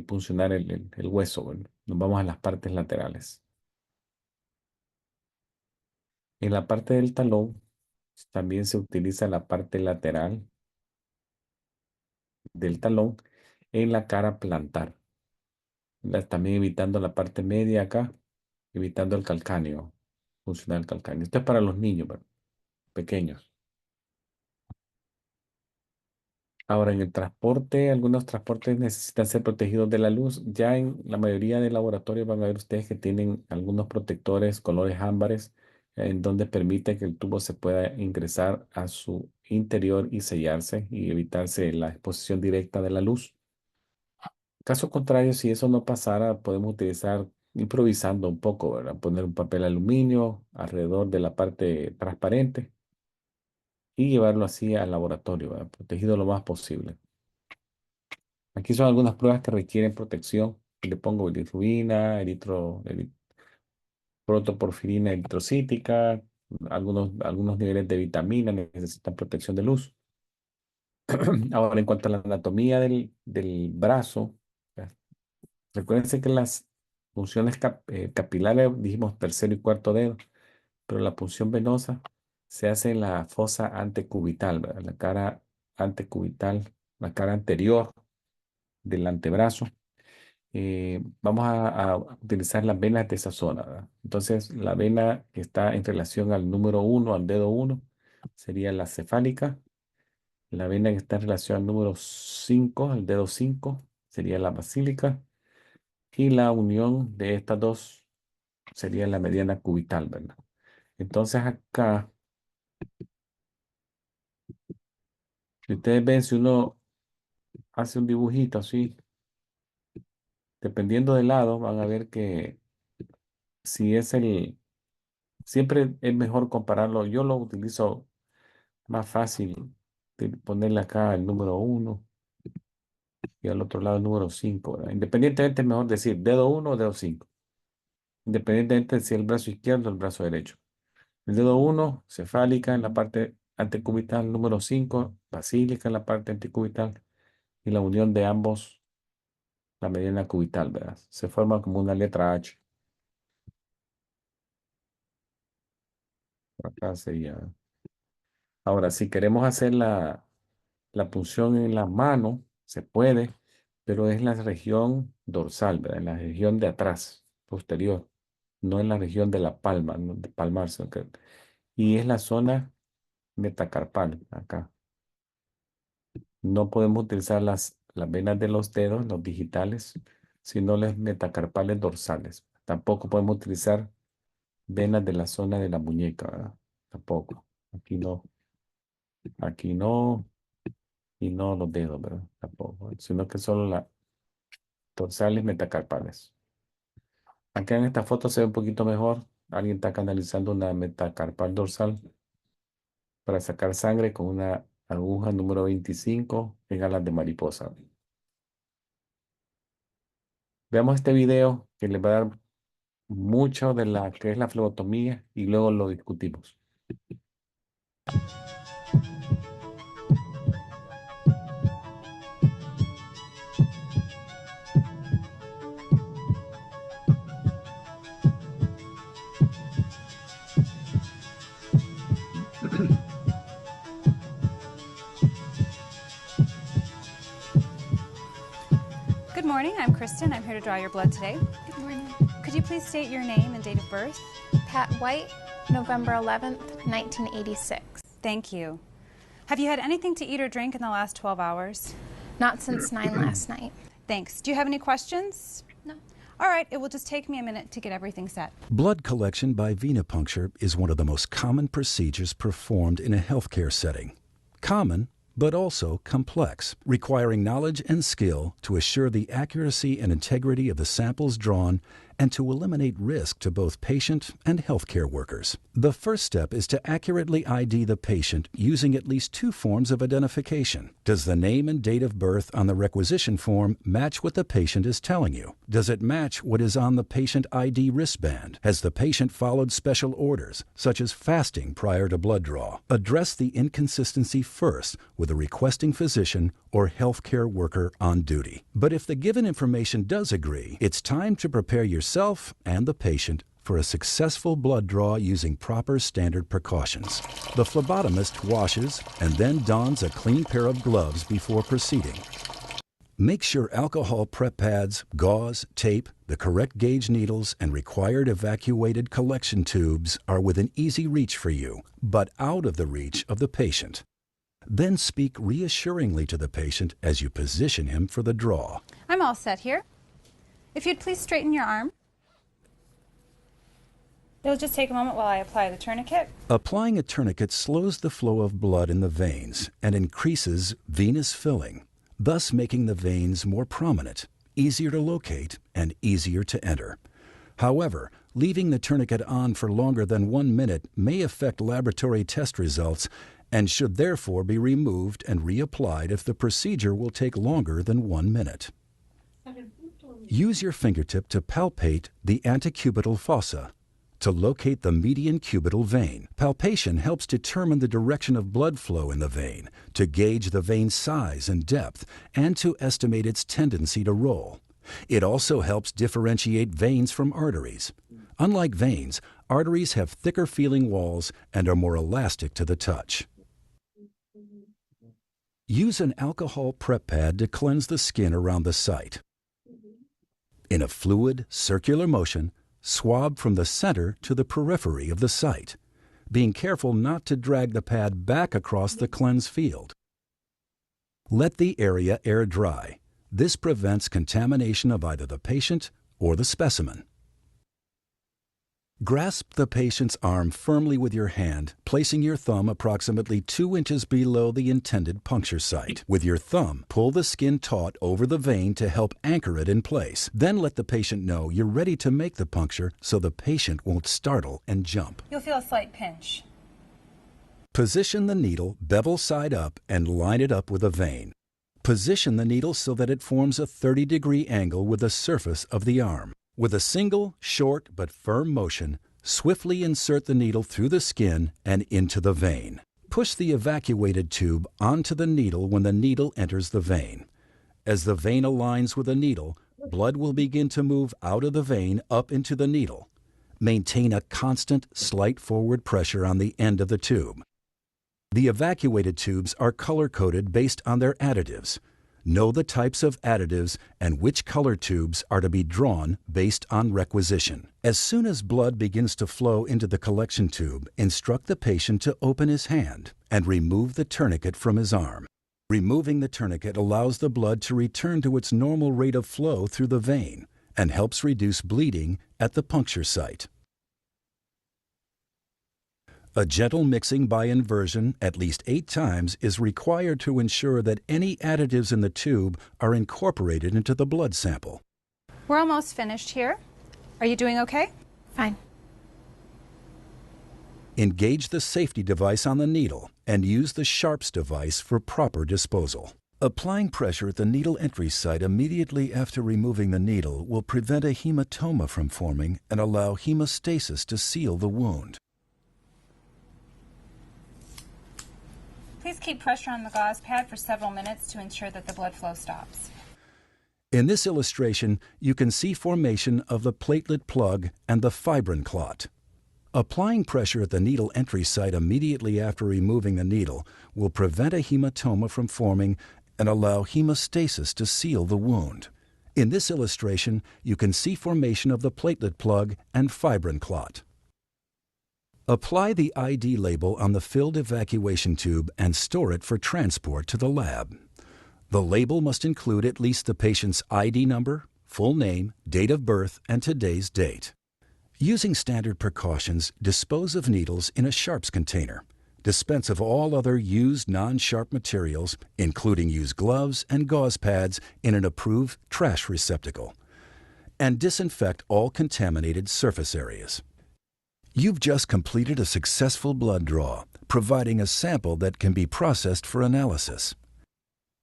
Speaker 1: puncionar el hueso, ¿verdad? Nos vamos a las partes laterales. En la parte del talón también se utiliza la parte lateral del talón en la cara plantar. También evitando la parte media acá, evitando el calcáneo, funcionar el calcáneo. Esto es para los niños, ¿verdad? Pequeños. Ahora, en el transporte, algunos transportes necesitan ser protegidos de la luz. Ya en la mayoría de laboratorios van a ver ustedes que tienen algunos protectores colores ámbares en donde permite que el tubo se pueda ingresar a su interior y sellarse y evitarse la exposición directa de la luz. Caso contrario, si eso no pasara, podemos utilizar improvisando un poco, ¿verdad? Poner un papel aluminio alrededor de la parte transparente y llevarlo así al laboratorio, ¿verdad? Protegido lo más posible. Aquí son algunas pruebas que requieren protección. Le pongo bilirrubina, protoporfirina eritrocítica, algunos niveles de vitamina necesitan protección de luz. Ahora, en cuanto a la anatomía del brazo, ¿verdad? Recuérdense que las punciones capilares, dijimos tercero y cuarto dedo, pero la punción venosa se hace en la fosa antecubital, ¿verdad? La cara antecubital, la cara anterior del antebrazo. Vamos a utilizar las venas de esa zona, ¿verdad? Entonces, la vena que está en relación al número uno, al dedo uno, sería la cefálica. La vena que está en relación al número 5, al dedo 5, sería la basílica. Y la unión de estas dos sería la mediana cubital, ¿verdad? Entonces, acá, si ustedes ven, si uno hace un dibujito así, dependiendo del lado, van a ver que si es siempre es mejor compararlo. Yo lo utilizo más fácil de ponerle acá el número uno y al otro lado el número 5, ¿verdad? Independientemente es mejor decir dedo uno o dedo 5. independientemente de si es el brazo izquierdo o el brazo derecho. El dedo 1, cefálica en la parte antecubital, número 5, basílica en la parte antecubital y la unión de ambos, la mediana cubital, ¿verdad? Se forma como una letra H. Acá sería. Ahora, si queremos hacer la punción en la mano, se puede, pero es la región dorsal, ¿verdad? En la región de atrás, posterior, no en la región de la palma, no de palmar, y es la zona metacarpal, acá. No podemos utilizar las venas de los dedos, los digitales, sino las metacarpales dorsales. Tampoco podemos utilizar venas de la zona de la muñeca, ¿verdad? Tampoco. Aquí no, y no los dedos, ¿verdad? Tampoco, sino que solo las dorsales metacarpales. Acá en esta foto se ve un poquito mejor. Alguien está canalizando una metacarpal dorsal para sacar sangre con una aguja número 25 en alas de mariposa. Veamos este video que les va a dar mucho de la que es la flebotomía y luego lo discutimos.
Speaker 2: Good morning, I'm Kristen. I'm here to draw your blood today.
Speaker 3: Good morning.
Speaker 2: Could you please state your name and date of birth?
Speaker 3: Pat White, November 11th, 1986.
Speaker 2: Thank you. Have you had anything to eat or drink in the last 12 hours?
Speaker 3: Not since 9 last night.
Speaker 2: Thanks. Do you have any questions?
Speaker 3: No.
Speaker 2: All right, it will just take me a minute to get everything set.
Speaker 4: Blood collection by venipuncture is one of the most common procedures performed in a healthcare setting. Common, but also complex, requiring knowledge and skill to assure the accuracy and integrity of the samples drawn and to eliminate risk to both patient and healthcare workers. The first step is to accurately ID the patient using at least 2 forms of identification. Does the name and date of birth on the requisition form match what the patient is telling you? Does it match what is on the patient ID wristband? Has the patient followed special orders, such as fasting prior to blood draw? Address the inconsistency first with a requesting physician or healthcare worker on duty. But if the given information does agree, it's time to prepare yourself and the patient for a successful blood draw using proper standard precautions. The phlebotomist washes and then dons a clean pair of gloves before proceeding. Make sure alcohol prep pads, gauze, tape, the correct gauge needles, and required evacuated collection tubes are within easy reach for you, but out of the reach of the patient. Then speak reassuringly to the patient as you position him for the draw.
Speaker 2: I'm all set here. If you'd please straighten your arm. It'll just take a moment while I apply the tourniquet.
Speaker 4: Applying a tourniquet slows the flow of blood in the veins and increases venous filling, thus making the veins more prominent, easier to locate, and easier to enter. However, leaving the tourniquet on for longer than 1 minute may affect laboratory test results and should therefore be removed and reapplied if the procedure will take longer than 1 minute. Use your fingertip to palpate the antecubital fossa to locate the median cubital vein. Palpation helps determine the direction of blood flow in the vein, to gauge the vein size and depth, and to estimate its tendency to roll. It also helps differentiate veins from arteries. Unlike veins, arteries have thicker feeling walls and are more elastic to the touch. Use an alcohol prep pad to cleanse the skin around the site. In a fluid, circular motion, swab from the center to the periphery of the site, being careful not to drag the pad back across the cleansed field. Let the area air dry. This prevents contamination of either the patient or the specimen. Grasp the patient's arm firmly with your hand, placing your thumb approximately 2 inches below the intended puncture site. With your thumb, pull the skin taut over the vein to help anchor it in place. Then let the patient know you're ready to make the puncture so the patient won't startle and jump.
Speaker 2: You'll feel a slight pinch.
Speaker 4: Position the needle bevel side up and line it up with a vein. Position the needle so that it forms a 30-degree angle with the surface of the arm. With a single, short but firm motion, swiftly insert the needle through the skin and into the vein. Push the evacuated tube onto the needle when the needle enters the vein. As the vein aligns with the needle, blood will begin to move out of the vein up into the needle. Maintain a constant, slight forward pressure on the end of the tube. The evacuated tubes are color-coded based on their additives. Know the types of additives and which color tubes are to be drawn based on requisition. As soon as blood begins to flow into the collection tube, instruct the patient to open his hand and remove the tourniquet from his arm. Removing the tourniquet allows the blood to return to its normal rate of flow through the vein and helps reduce bleeding at the puncture site. A gentle mixing by inversion at least 8 times is required to ensure that any additives in the tube are incorporated into the blood sample.
Speaker 2: We're almost finished here. Are you doing okay?
Speaker 3: Fine.
Speaker 4: Engage the safety device on the needle and use the Sharps device for proper disposal. Applying pressure at the needle entry site immediately after removing the needle will prevent a hematoma from forming and allow hemostasis to seal the wound.
Speaker 2: Please keep pressure on the gauze pad for several minutes to ensure that the blood flow stops.
Speaker 4: In this illustration, you can see formation of the platelet plug and the fibrin clot. Applying pressure at the needle entry site immediately after removing the needle will prevent a hematoma from forming and allow hemostasis to seal the wound. In this illustration, you can see formation of the platelet plug and fibrin clot. Apply the ID label on the filled evacuation tube and store it for transport to the lab. The label must include at least the patient's ID number, full name, date of birth, and today's date. Using standard precautions, dispose of needles in a Sharps container. Dispense of all other used non-sharp materials, including used gloves and gauze pads, in an approved trash receptacle. And disinfect all contaminated surface areas. You've just completed a successful blood draw, providing a sample that can be processed for analysis.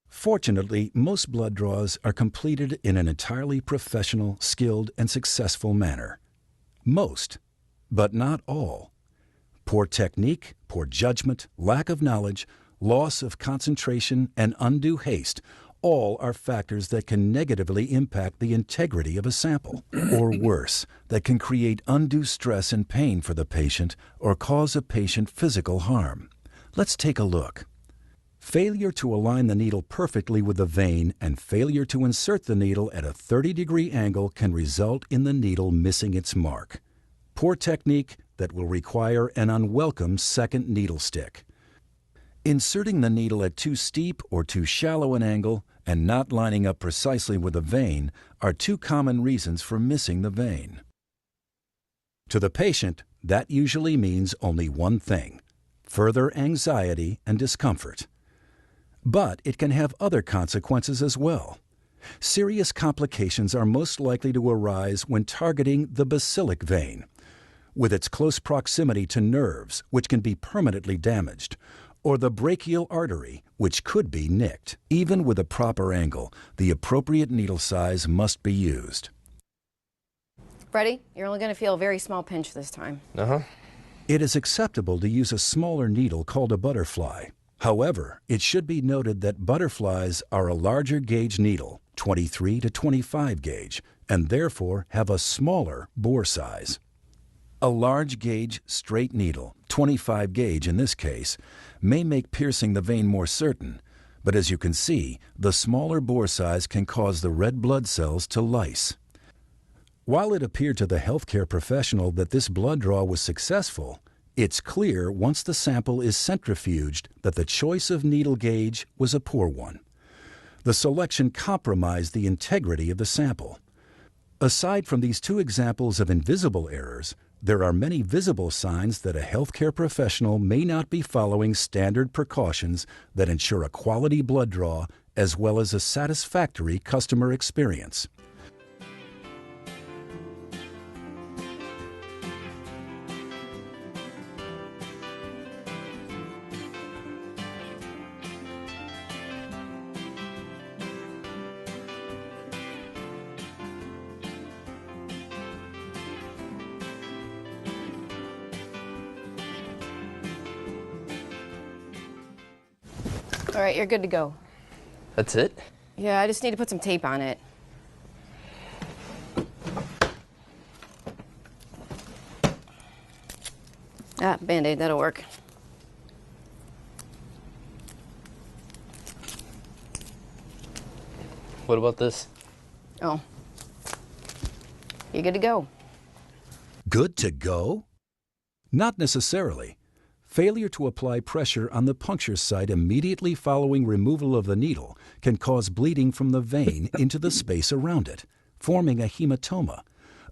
Speaker 4: Fortunately, most blood draws are completed in an entirely professional, skilled, and successful manner. Most, but not all. Poor technique, poor judgment, lack of knowledge, loss of concentration, and undue haste all are factors that can negatively impact the integrity of a sample, or worse, that can create undue stress and pain for the patient or cause a patient physical harm. Let's take a look. Failure to align the needle perfectly with the vein and failure to insert the needle at a 30-degree angle can result in the needle missing its mark. Poor technique that will require an unwelcome second needle stick. Inserting the needle at too steep or too shallow an angle and not lining up precisely with the vein are 2 common reasons for missing the vein. To the patient, that usually means only one thing: further anxiety and discomfort. But it can have other consequences as well. Serious complications are most likely to arise when targeting the basilic vein, with its close proximity to nerves, which can be permanently damaged, or the brachial artery, which could be nicked. Even with a proper angle, the appropriate needle size must be used.
Speaker 5: Freddie, you're only going to feel a very small pinch this time.
Speaker 4: It is acceptable to use a smaller needle called a butterfly. However, it should be noted that butterflies are a larger gauge needle, 23 to 25 gauge, and therefore have a smaller bore size. A large gauge straight needle, 25 gauge in this case, may make piercing the vein more certain, but as you can see, the smaller bore size can cause the red blood cells to lyse. While it appeared to the healthcare professional that this blood draw was successful, it's clear once the sample is centrifuged that the choice of needle gauge was a poor one. The selection compromised the integrity of the sample. Aside from these 2 examples of invisible errors, there are many visible signs that a healthcare professional may not be following standard precautions that ensure a quality blood draw as well as a satisfactory customer experience.
Speaker 5: All right, you're good to go.
Speaker 6: That's it?
Speaker 5: Yeah, I just need to put some tape on it. Ah, Band-Aid, that'll work.
Speaker 6: What about this?
Speaker 5: Oh. You're good to go.
Speaker 4: Good to go? Not necessarily. Failure to apply pressure on the puncture site immediately following removal of the needle can cause bleeding from the vein into the space around it, forming a hematoma,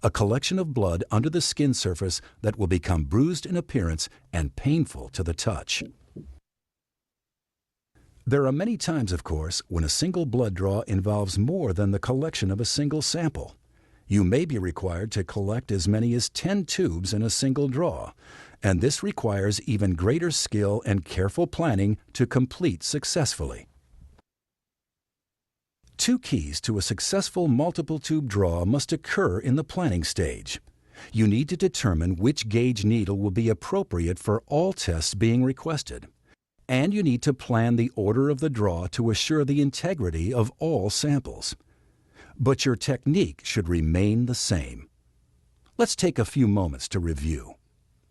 Speaker 4: a collection of blood under the skin surface that will become bruised in appearance and painful to the touch. There are many times, of course, when a single blood draw involves more than the collection of a single sample. You may be required to collect as many as 10 tubes in a single draw, and this requires even greater skill and careful planning to complete successfully. Two keys to a successful multiple tube draw must occur in the planning stage. You need to determine which gauge needle will be appropriate for all tests being requested. And you need to plan the order of the draw to assure the integrity of all samples. But your technique should remain the same. Let's take a few moments to review.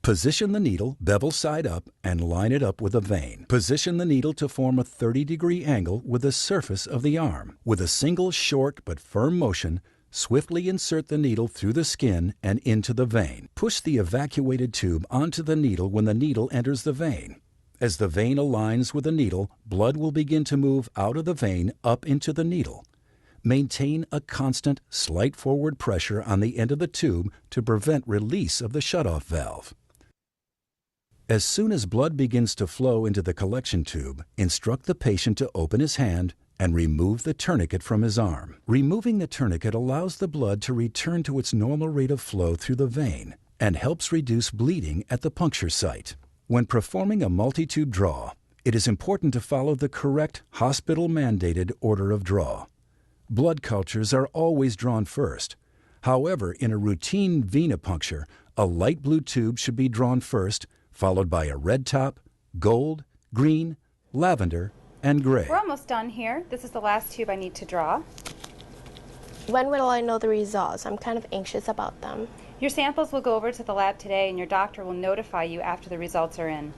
Speaker 4: Position the needle bevel side up and line it up with a vein. Position the needle to form a 30-degree angle with the surface of the arm. With a single short but firm motion, swiftly insert the needle through the skin and into the vein. Push the evacuated tube onto the needle when the needle enters the vein. As the vein aligns with the needle, blood will begin to move out of the vein up into the needle. Maintain a constant, slight forward pressure on the end of the tube to prevent release of the shutoff valve. As soon as blood begins to flow into the collection tube, instruct the patient to open his hand and remove the tourniquet from his arm. Removing the tourniquet allows the blood to return to its normal rate of flow through the vein and helps reduce bleeding at the puncture site. When performing a multi-tube draw, it is important to follow the correct hospital-mandated order of draw. Blood cultures are always drawn first. However, in a routine venipuncture, a light blue tube should be drawn first, followed by a red top, gold, green, lavender, and gray.
Speaker 2: We're almost done here. This is the last tube I need to draw.
Speaker 3: When will I know the results? I'm kind of anxious about them.
Speaker 2: Your samples will go over to the lab today, and your doctor will notify you after the results are in.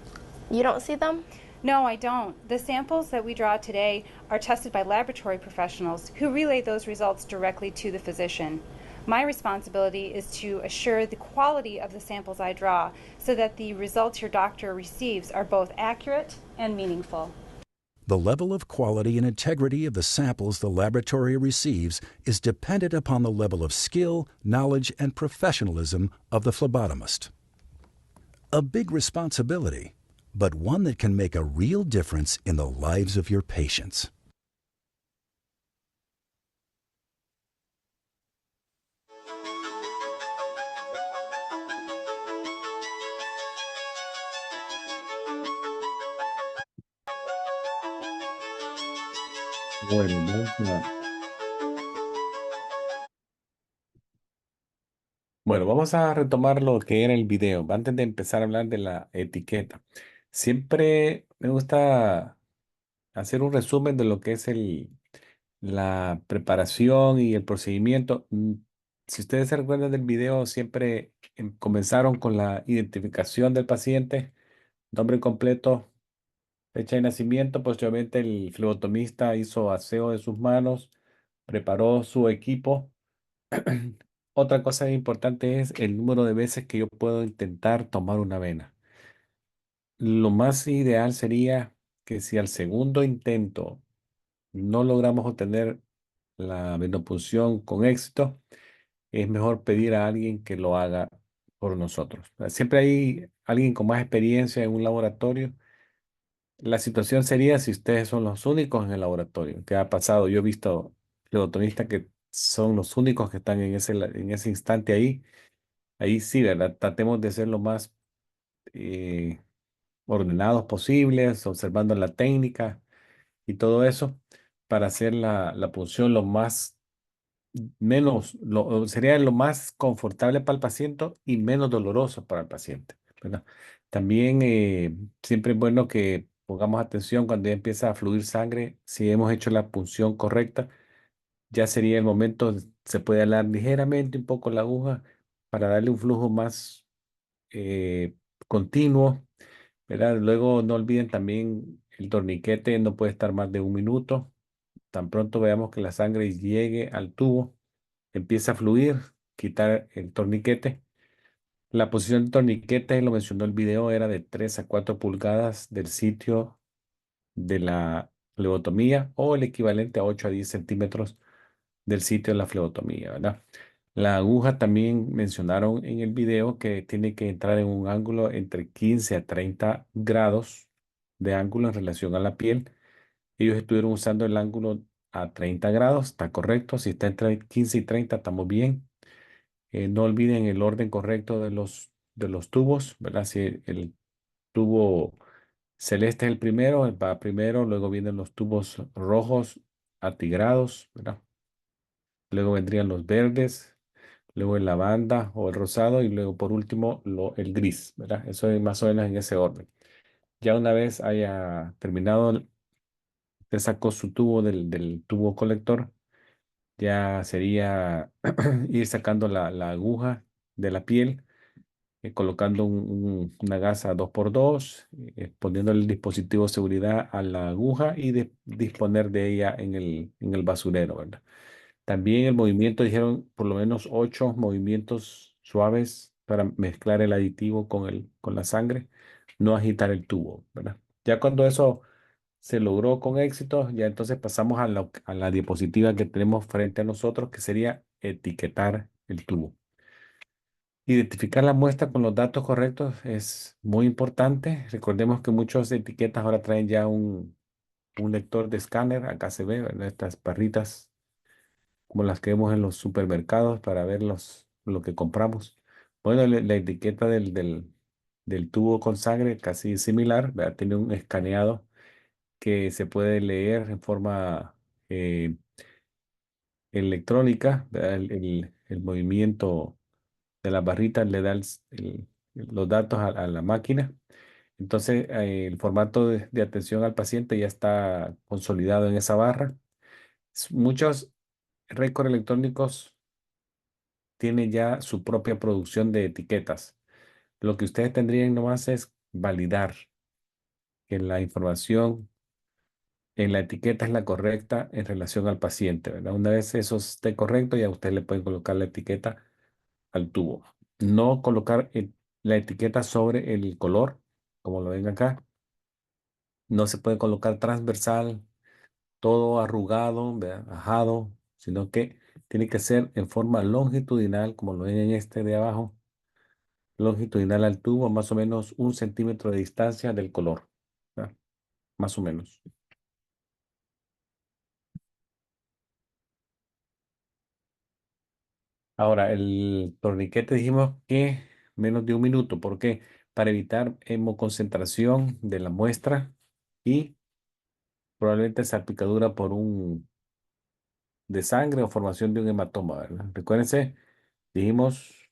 Speaker 3: You don't see them?
Speaker 2: No, I don't. The samples that we draw today are tested by laboratory professionals who relay those results directly to the physician. My responsibility is to assure the quality of the samples I draw so that the results your doctor receives are both accurate and meaningful.
Speaker 4: The level of quality and integrity of the samples the laboratory receives is dependent upon the level of skill, knowledge, and professionalism of the phlebotomist. A big responsibility, but one that can make a real difference in the lives of your patients.
Speaker 1: Bueno, vamos a retomar lo que era el video. Antes de empezar a hablar de la etiqueta, siempre me gusta hacer un resumen de lo que es la preparación y el procedimiento. Si ustedes se recuerdan del video, siempre comenzaron con la identificación del paciente, nombre completo, fecha de nacimiento. Posteriormente, el flebotomista hizo aseo de sus manos, preparó su equipo. Otra cosa importante es el número de veces que yo puedo intentar tomar una vena. Lo más ideal sería que si al segundo intento no logramos obtener la venopunción con éxito, es mejor pedir a alguien que lo haga por nosotros. Siempre hay alguien con más experiencia en un laboratorio. La situación sería si ustedes son los únicos en el laboratorio. ¿Qué ha pasado? Yo he visto flebotomistas que son los únicos que están en ese instante ahí. Ahí sí, ¿verdad? Tratemos de ser lo más eh, ordenados posibles, observando la técnica y todo eso para hacer la punción lo más sería lo más confortable para el paciente y menos doloroso para el paciente, ¿verdad? También siempre es bueno que Pongamos atención cuando ya empieza a fluir sangre, si hemos hecho la punción correcta, ya sería el momento, se puede alar ligeramente un poco la aguja para darle un flujo más eh, continuo, ¿verdad? Luego no olviden también el torniquete no puede estar más de 1 minuto. Tan pronto veamos que la sangre llegue al tubo, empieza a fluir, quitar el torniquete. La posición del torniquete, lo mencionó el video, era de 3 a 4 pulgadas del sitio de la flebotomía o el equivalente a 8 a 10 centímetros del sitio de la flebotomía, ¿verdad? La aguja también mencionaron en el video que tiene que entrar en un ángulo entre 15 a 30 grados de ángulo en relación a la piel. Ellos estuvieron usando el ángulo a 30 grados, está correcto. Si está entre 15 y 30, estamos bien. No olviden el orden correcto de los tubos, ¿verdad? Si el tubo celeste es el primero, va primero, luego vienen los tubos rojos atigrados, ¿verdad? Luego vendrían los verdes, luego el lavanda o el rosado y luego por último el gris, ¿verdad? Eso es más o menos en ese orden. Ya una vez haya terminado, te sacó su tubo del tubo colector, ya sería ir sacando la aguja de la piel, colocando una gasa 2x2, poniendo el dispositivo de seguridad a la aguja y disponer de ella en el basurero, ¿verdad? También el movimiento, dijeron por lo menos 8 movimientos suaves para mezclar el aditivo con la sangre, no agitar el tubo, ¿verdad? Ya cuando eso se logró con éxito, ya entonces pasamos a la diapositiva que tenemos frente a nosotros, que sería etiquetar el tubo. Identificar la muestra con los datos correctos es muy importante. Recordemos que muchas etiquetas ahora traen ya un lector de escáner. Acá se ve, ¿verdad? Estas barritas como las que vemos en los supermercados para ver lo que compramos. Bueno, la etiqueta del tubo con sangre casi similar, ¿verdad? Tiene un escaneado que se puede leer en forma electrónica, ¿verdad? El movimiento de las barritas le da los datos a la máquina. Entonces, el formato de atención al paciente ya está consolidado en esa barra. Muchos récords electrónicos tienen ya su propia producción de etiquetas. Lo que ustedes tendrían nomás es validar que la información en la etiqueta es la correcta en relación al paciente, ¿verdad? Una vez eso esté correcto, ya ustedes le pueden colocar la etiqueta al tubo. No colocar la etiqueta sobre el color, como lo ven acá. No se puede colocar transversal, todo arrugado, ¿verdad? Ajado, sino que tiene que ser en forma longitudinal, como lo ven en este de abajo, longitudinal al tubo, más o menos 1 centímetro de distancia del color, ¿verdad? Más o menos. Ahora, el torniquete dijimos que menos de 1 minuto. ¿Por qué? Para evitar hemoconcentración de la muestra y probablemente salpicadura de sangre o formación de un hematoma, ¿verdad? Recuérdense, dijimos,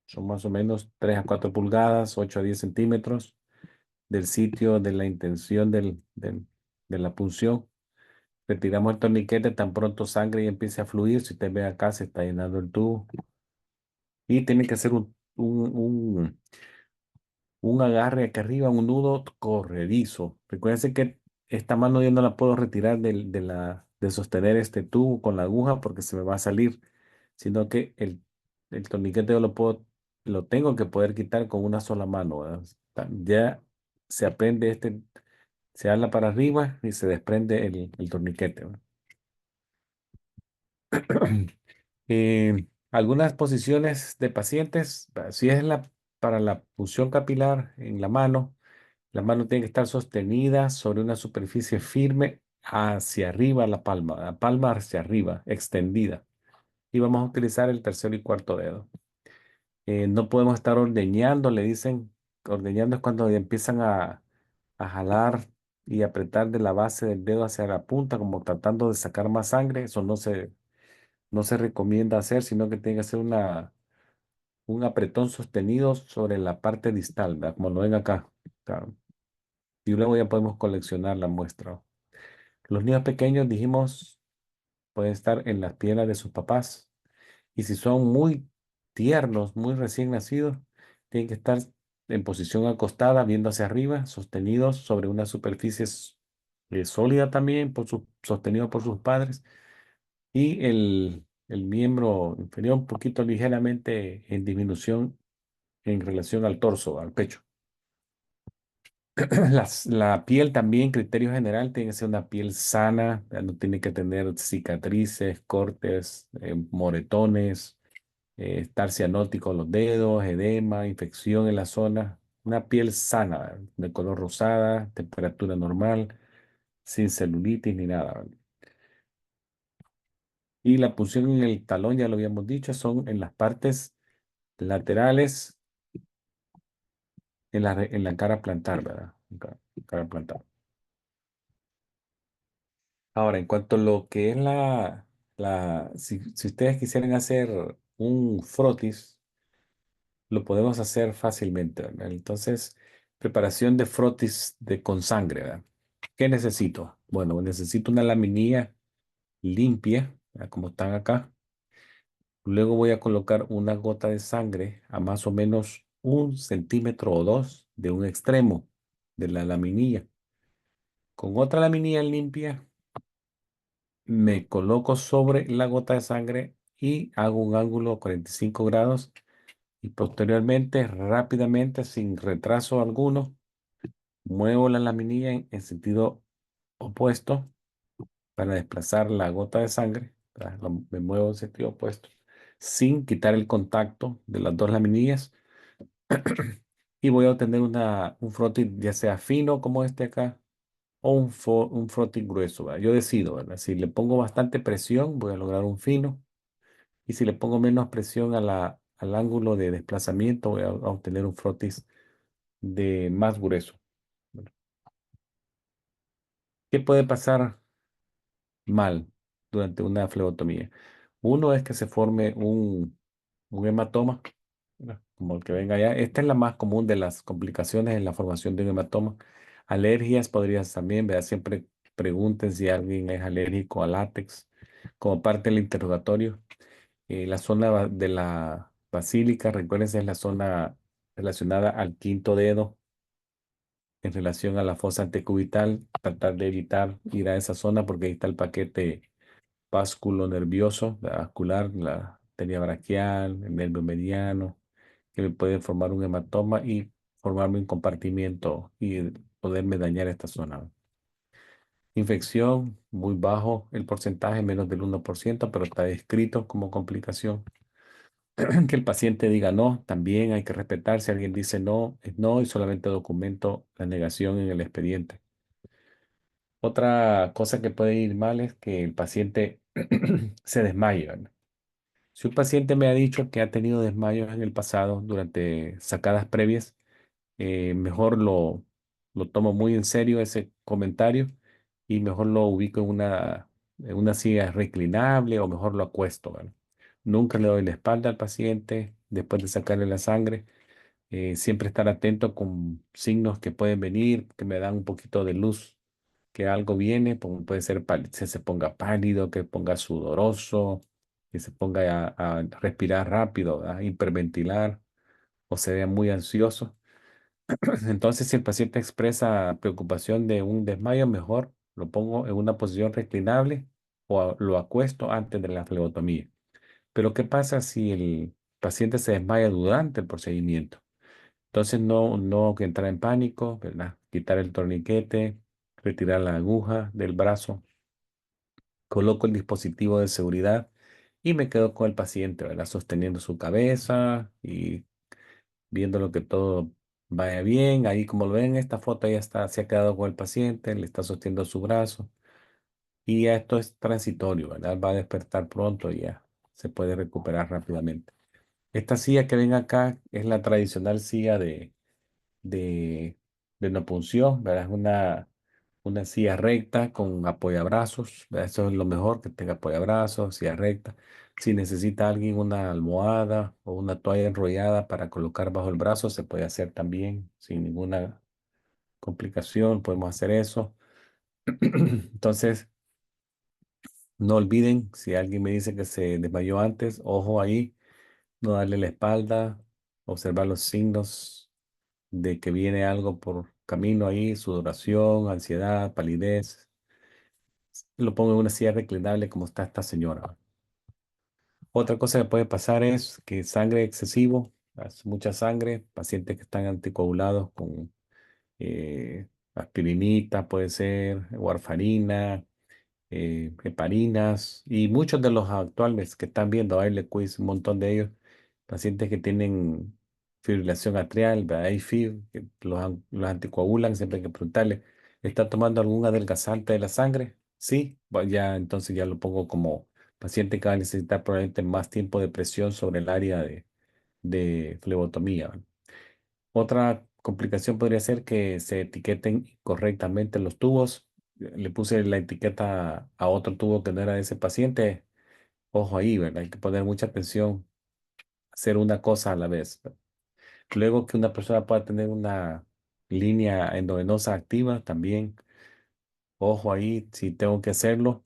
Speaker 1: son más o menos 3 a 4 pulgadas, 8 a 10 centímetros del sitio de la intención de la punción. Retiramos el torniquete, tan pronto sangre y empiece a fluir. Si usted ve acá, se está llenando el tubo. Y tiene que hacer un agarre acá arriba, un nudo corredizo. Recuérdense que esta mano yo no la puedo retirar de sostener este tubo con la aguja porque se me va a salir, sino que el torniquete yo lo tengo que poder quitar con una sola mano, ¿verdad? Ya se aprende se ala para arriba y se desprende el torniquete, ¿verdad? Algunas posiciones de pacientes, si es para la punción capilar en la mano tiene que estar sostenida sobre una superficie firme hacia arriba la palma hacia arriba, extendida. Y vamos a utilizar el tercer y cuarto dedo. No podemos estar ordeñando, le dicen, ordeñando es cuando empiezan a jalar y apretar de la base del dedo hacia la punta, como tratando de sacar más sangre. Eso no se recomienda hacer, sino que tiene que ser un apretón sostenido sobre la parte distal, ¿verdad? Como lo ven acá. y luego ya podemos coleccionar la muestra. Los niños pequeños, dijimos, pueden estar en las piernas de sus papás. Y si son muy tiernos, muy recién nacidos, tienen que estar en posición acostada, viendo hacia arriba, sostenidos sobre una superficie sólida también, sostenido por sus padres. Y el miembro inferior un poquito ligeramente en disminución en relación al torso, al pecho. La piel también, criterio general, tiene que ser una piel sana, ya no tiene que tener cicatrices, cortes, moretones, estar cianótico en los dedos, edema, infección en la zona. Una piel sana, de color rosada, temperatura normal, sin celulitis ni nada, ¿vale? Y la punción en el talón, ya lo habíamos dicho, son en las partes laterales, en la cara plantar, ¿verdad? Cara plantar. Ahora, en cuanto a lo que es si ustedes quisieran hacer un frotis, lo podemos hacer fácilmente, ¿verdad? Entonces, preparación de frotis con sangre, ¿verdad? ¿Qué necesito? Bueno, necesito una laminilla limpia, ¿verdad? Como están acá. Luego voy a colocar una gota de sangre a más o menos 1 centímetro o 2 de un extremo de la laminilla. Con otra laminilla limpia me coloco sobre la gota de sangre y hago un ángulo 45 grados y posteriormente, rápidamente, sin retraso alguno, muevo la laminilla en sentido opuesto para desplazar la gota de sangre. ¿Verdad? Me muevo en sentido opuesto sin quitar el contacto de las dos laminillas y voy a obtener un frotis ya sea fino como este acá o un frotis grueso, ¿verdad? Yo decido, ¿verdad? Si le pongo bastante presión, voy a lograr un fino. Y si le pongo menos presión al ángulo de desplazamiento, voy a obtener un frotis de más grueso. Bueno, ¿qué puede pasar mal durante una flebotomía? Uno es que se forme un hematoma, ¿verdad? Como el que venga allá. Esta es la más común de las complicaciones en la formación de un hematoma. Alergias podrías también, ¿verdad? Siempre pregunten si alguien es alérgico al látex como parte del interrogatorio. La zona de la basílica, recuérdense, es la zona relacionada al quinto dedo en relación a la fosa antecubital. Tratar de evitar ir a esa zona porque ahí está el paquete nervioso, la vascular, la arteria braquial, el nervio mediano, que me puede formar un hematoma y formarme un compartimiento y poderme dañar esta zona. Infección, muy bajo el porcentaje, menos del 1%, pero está descrito como complicación. Que el paciente diga no, también hay que respetar. Si alguien dice no, es no y solamente documento la negación en el expediente. Otra cosa que puede ir mal es que el paciente se desmaye, ¿verdad? Si un paciente me ha dicho que ha tenido desmayos en el pasado durante sacadas previas, mejor lo tomo muy en serio ese comentario y mejor lo ubico en una silla reclinable o mejor lo acuesto, ¿verdad? Nunca le doy la espalda al paciente después de sacarle la sangre. Siempre estar atento con signos que pueden venir, que me dan un poquito de luz, que algo viene, puede ser que se ponga pálido, que ponga sudoroso, que se ponga a respirar rápido, a hiperventilar o se vea muy ansioso. Entonces, si el paciente expresa preocupación de un desmayo, mejor lo pongo en una posición reclinable o lo acuesto antes de la flebotomía. Pero, ¿qué pasa si el paciente se desmaya durante el procedimiento? Entonces, no que entrar en pánico, ¿verdad? Quitar el torniquete, retirar la aguja del brazo, coloco el dispositivo de seguridad y me quedo con el paciente, ¿verdad? Sosteniendo su cabeza y viendo lo que todo vaya bien. Ahí, como lo ven en esta foto, ya está, se ha quedado con el paciente, le está sosteniendo su brazo. Y ya esto es transitorio, ¿verdad? Va a despertar pronto y ya se puede recuperar rápidamente. Esta silla que ven acá es la tradicional silla de, de no punción, ¿verdad? Es una silla recta con apoyabrazos, ¿verdad? Eso es lo mejor, que tenga apoyabrazos, silla recta. Si necesita alguien una almohada o una toalla enrollada para colocar bajo el brazo, se puede hacer también sin ninguna complicación, podemos hacer eso. Entonces, no olviden, si alguien me dice que se desmayó antes, ojo ahí, no darle la espalda, observar los signos de que viene algo por camino ahí, sudoración, ansiedad, palidez. Lo pongo en una silla reclinable como está esta señora. Otra cosa que puede pasar es que sangre excesivo, mucha sangre, pacientes que están anticoagulados con aspirinita, puede ser, warfarina, heparinas y muchos de los actuales que están viendo, ahí quiz, un montón de ellos, pacientes que tienen fibrilación atrial, ¿verdad? AFib, que los anticoagulan, siempre hay que preguntarle, ¿está tomando algún adelgazante de la sangre? Sí, ya entonces ya lo pongo como paciente que va a necesitar probablemente más tiempo de presión sobre el área de flebotomía. ¿Verdad? Otra complicación podría ser que se etiqueten correctamente los tubos. Le puse la etiqueta a otro tubo que no era de ese paciente. Ojo ahí, ¿verdad? Hay que poner mucha atención, hacer una cosa a la vez. Luego que una persona pueda tener una línea endovenosa activa, también, ojo ahí, si tengo que hacerlo,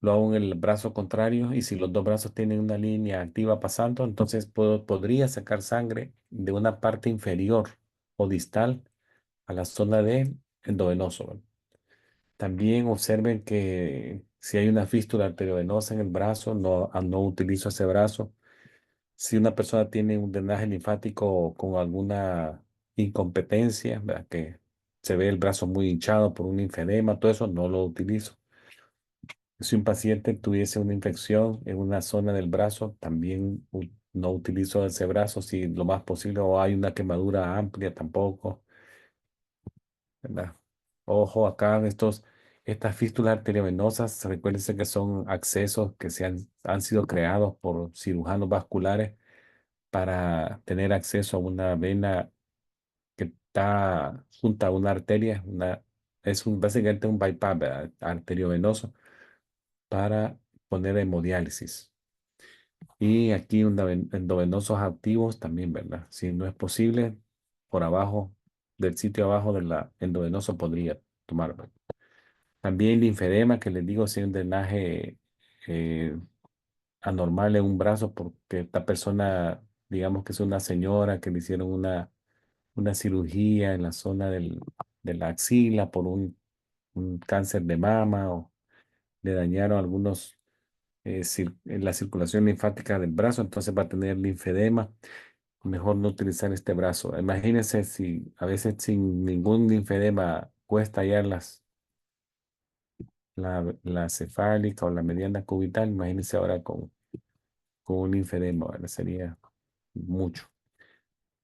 Speaker 1: lo hago en el brazo contrario y si los dos brazos tienen una línea activa pasando, entonces podría sacar sangre de una parte inferior o distal a la zona de endovenoso. ¿Verdad? También observen que si hay una fístula arteriovenosa en el brazo, no utilizo ese brazo. Si una persona tiene un drenaje linfático con alguna incompetencia, ¿verdad? Que se ve el brazo muy hinchado por un linfedema, todo eso no lo utilizo. Si un paciente tuviese una infección en una zona del brazo, también no utilizo ese brazo si lo más posible, o hay una quemadura amplia tampoco. ¿Verdad? Ojo acá en estas fístulas arteriovenosas, recuérdense que son accesos que han sido creados por cirujanos vasculares para tener acceso a una vena que está junto a una arteria, básicamente un bypass, ¿verdad? Arteriovenoso para poner hemodiálisis. Y aquí endovenosos activos también, ¿verdad? Si no es posible, por abajo, del sitio abajo de la endovenoso podría tomar. ¿Verdad? También linfedema, que les digo, si hay un drenaje eh, anormal en un brazo, porque esta persona, digamos que es una señora que le hicieron una cirugía en la zona de la axila por un cáncer de mama o le dañaron la circulación linfática del brazo, entonces va a tener linfedema. Mejor no utilizar este brazo. Imagínense si a veces sin ningún linfedema cuesta hallar la cefálica o la mediana cubital, imagínense ahora con un linfedema, ¿verdad? Sería mucho.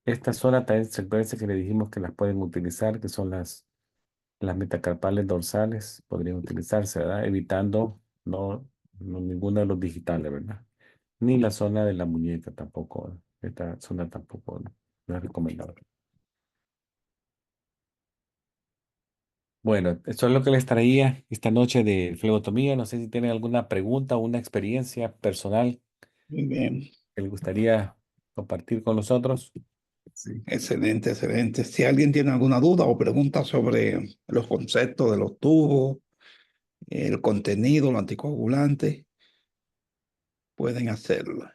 Speaker 1: Esta zona también se parece que le dijimos que las pueden utilizar, que son las metacarpales dorsales, podrían utilizarse, ¿verdad? Evitando no ninguno de los digitales, ¿verdad? Ni la zona de la muñeca tampoco, ¿verdad? Esta zona tampoco no es recomendable. Bueno, eso es lo que les traía esta noche de flebotomía. No sé si tienen alguna pregunta o una experiencia personal
Speaker 7: Muy bien,
Speaker 1: que les gustaría compartir con nosotros.
Speaker 7: sí, excelente, excelente. Si alguien tiene alguna duda o pregunta sobre los conceptos de los tubos, el contenido, los anticoagulantes, pueden hacerlo.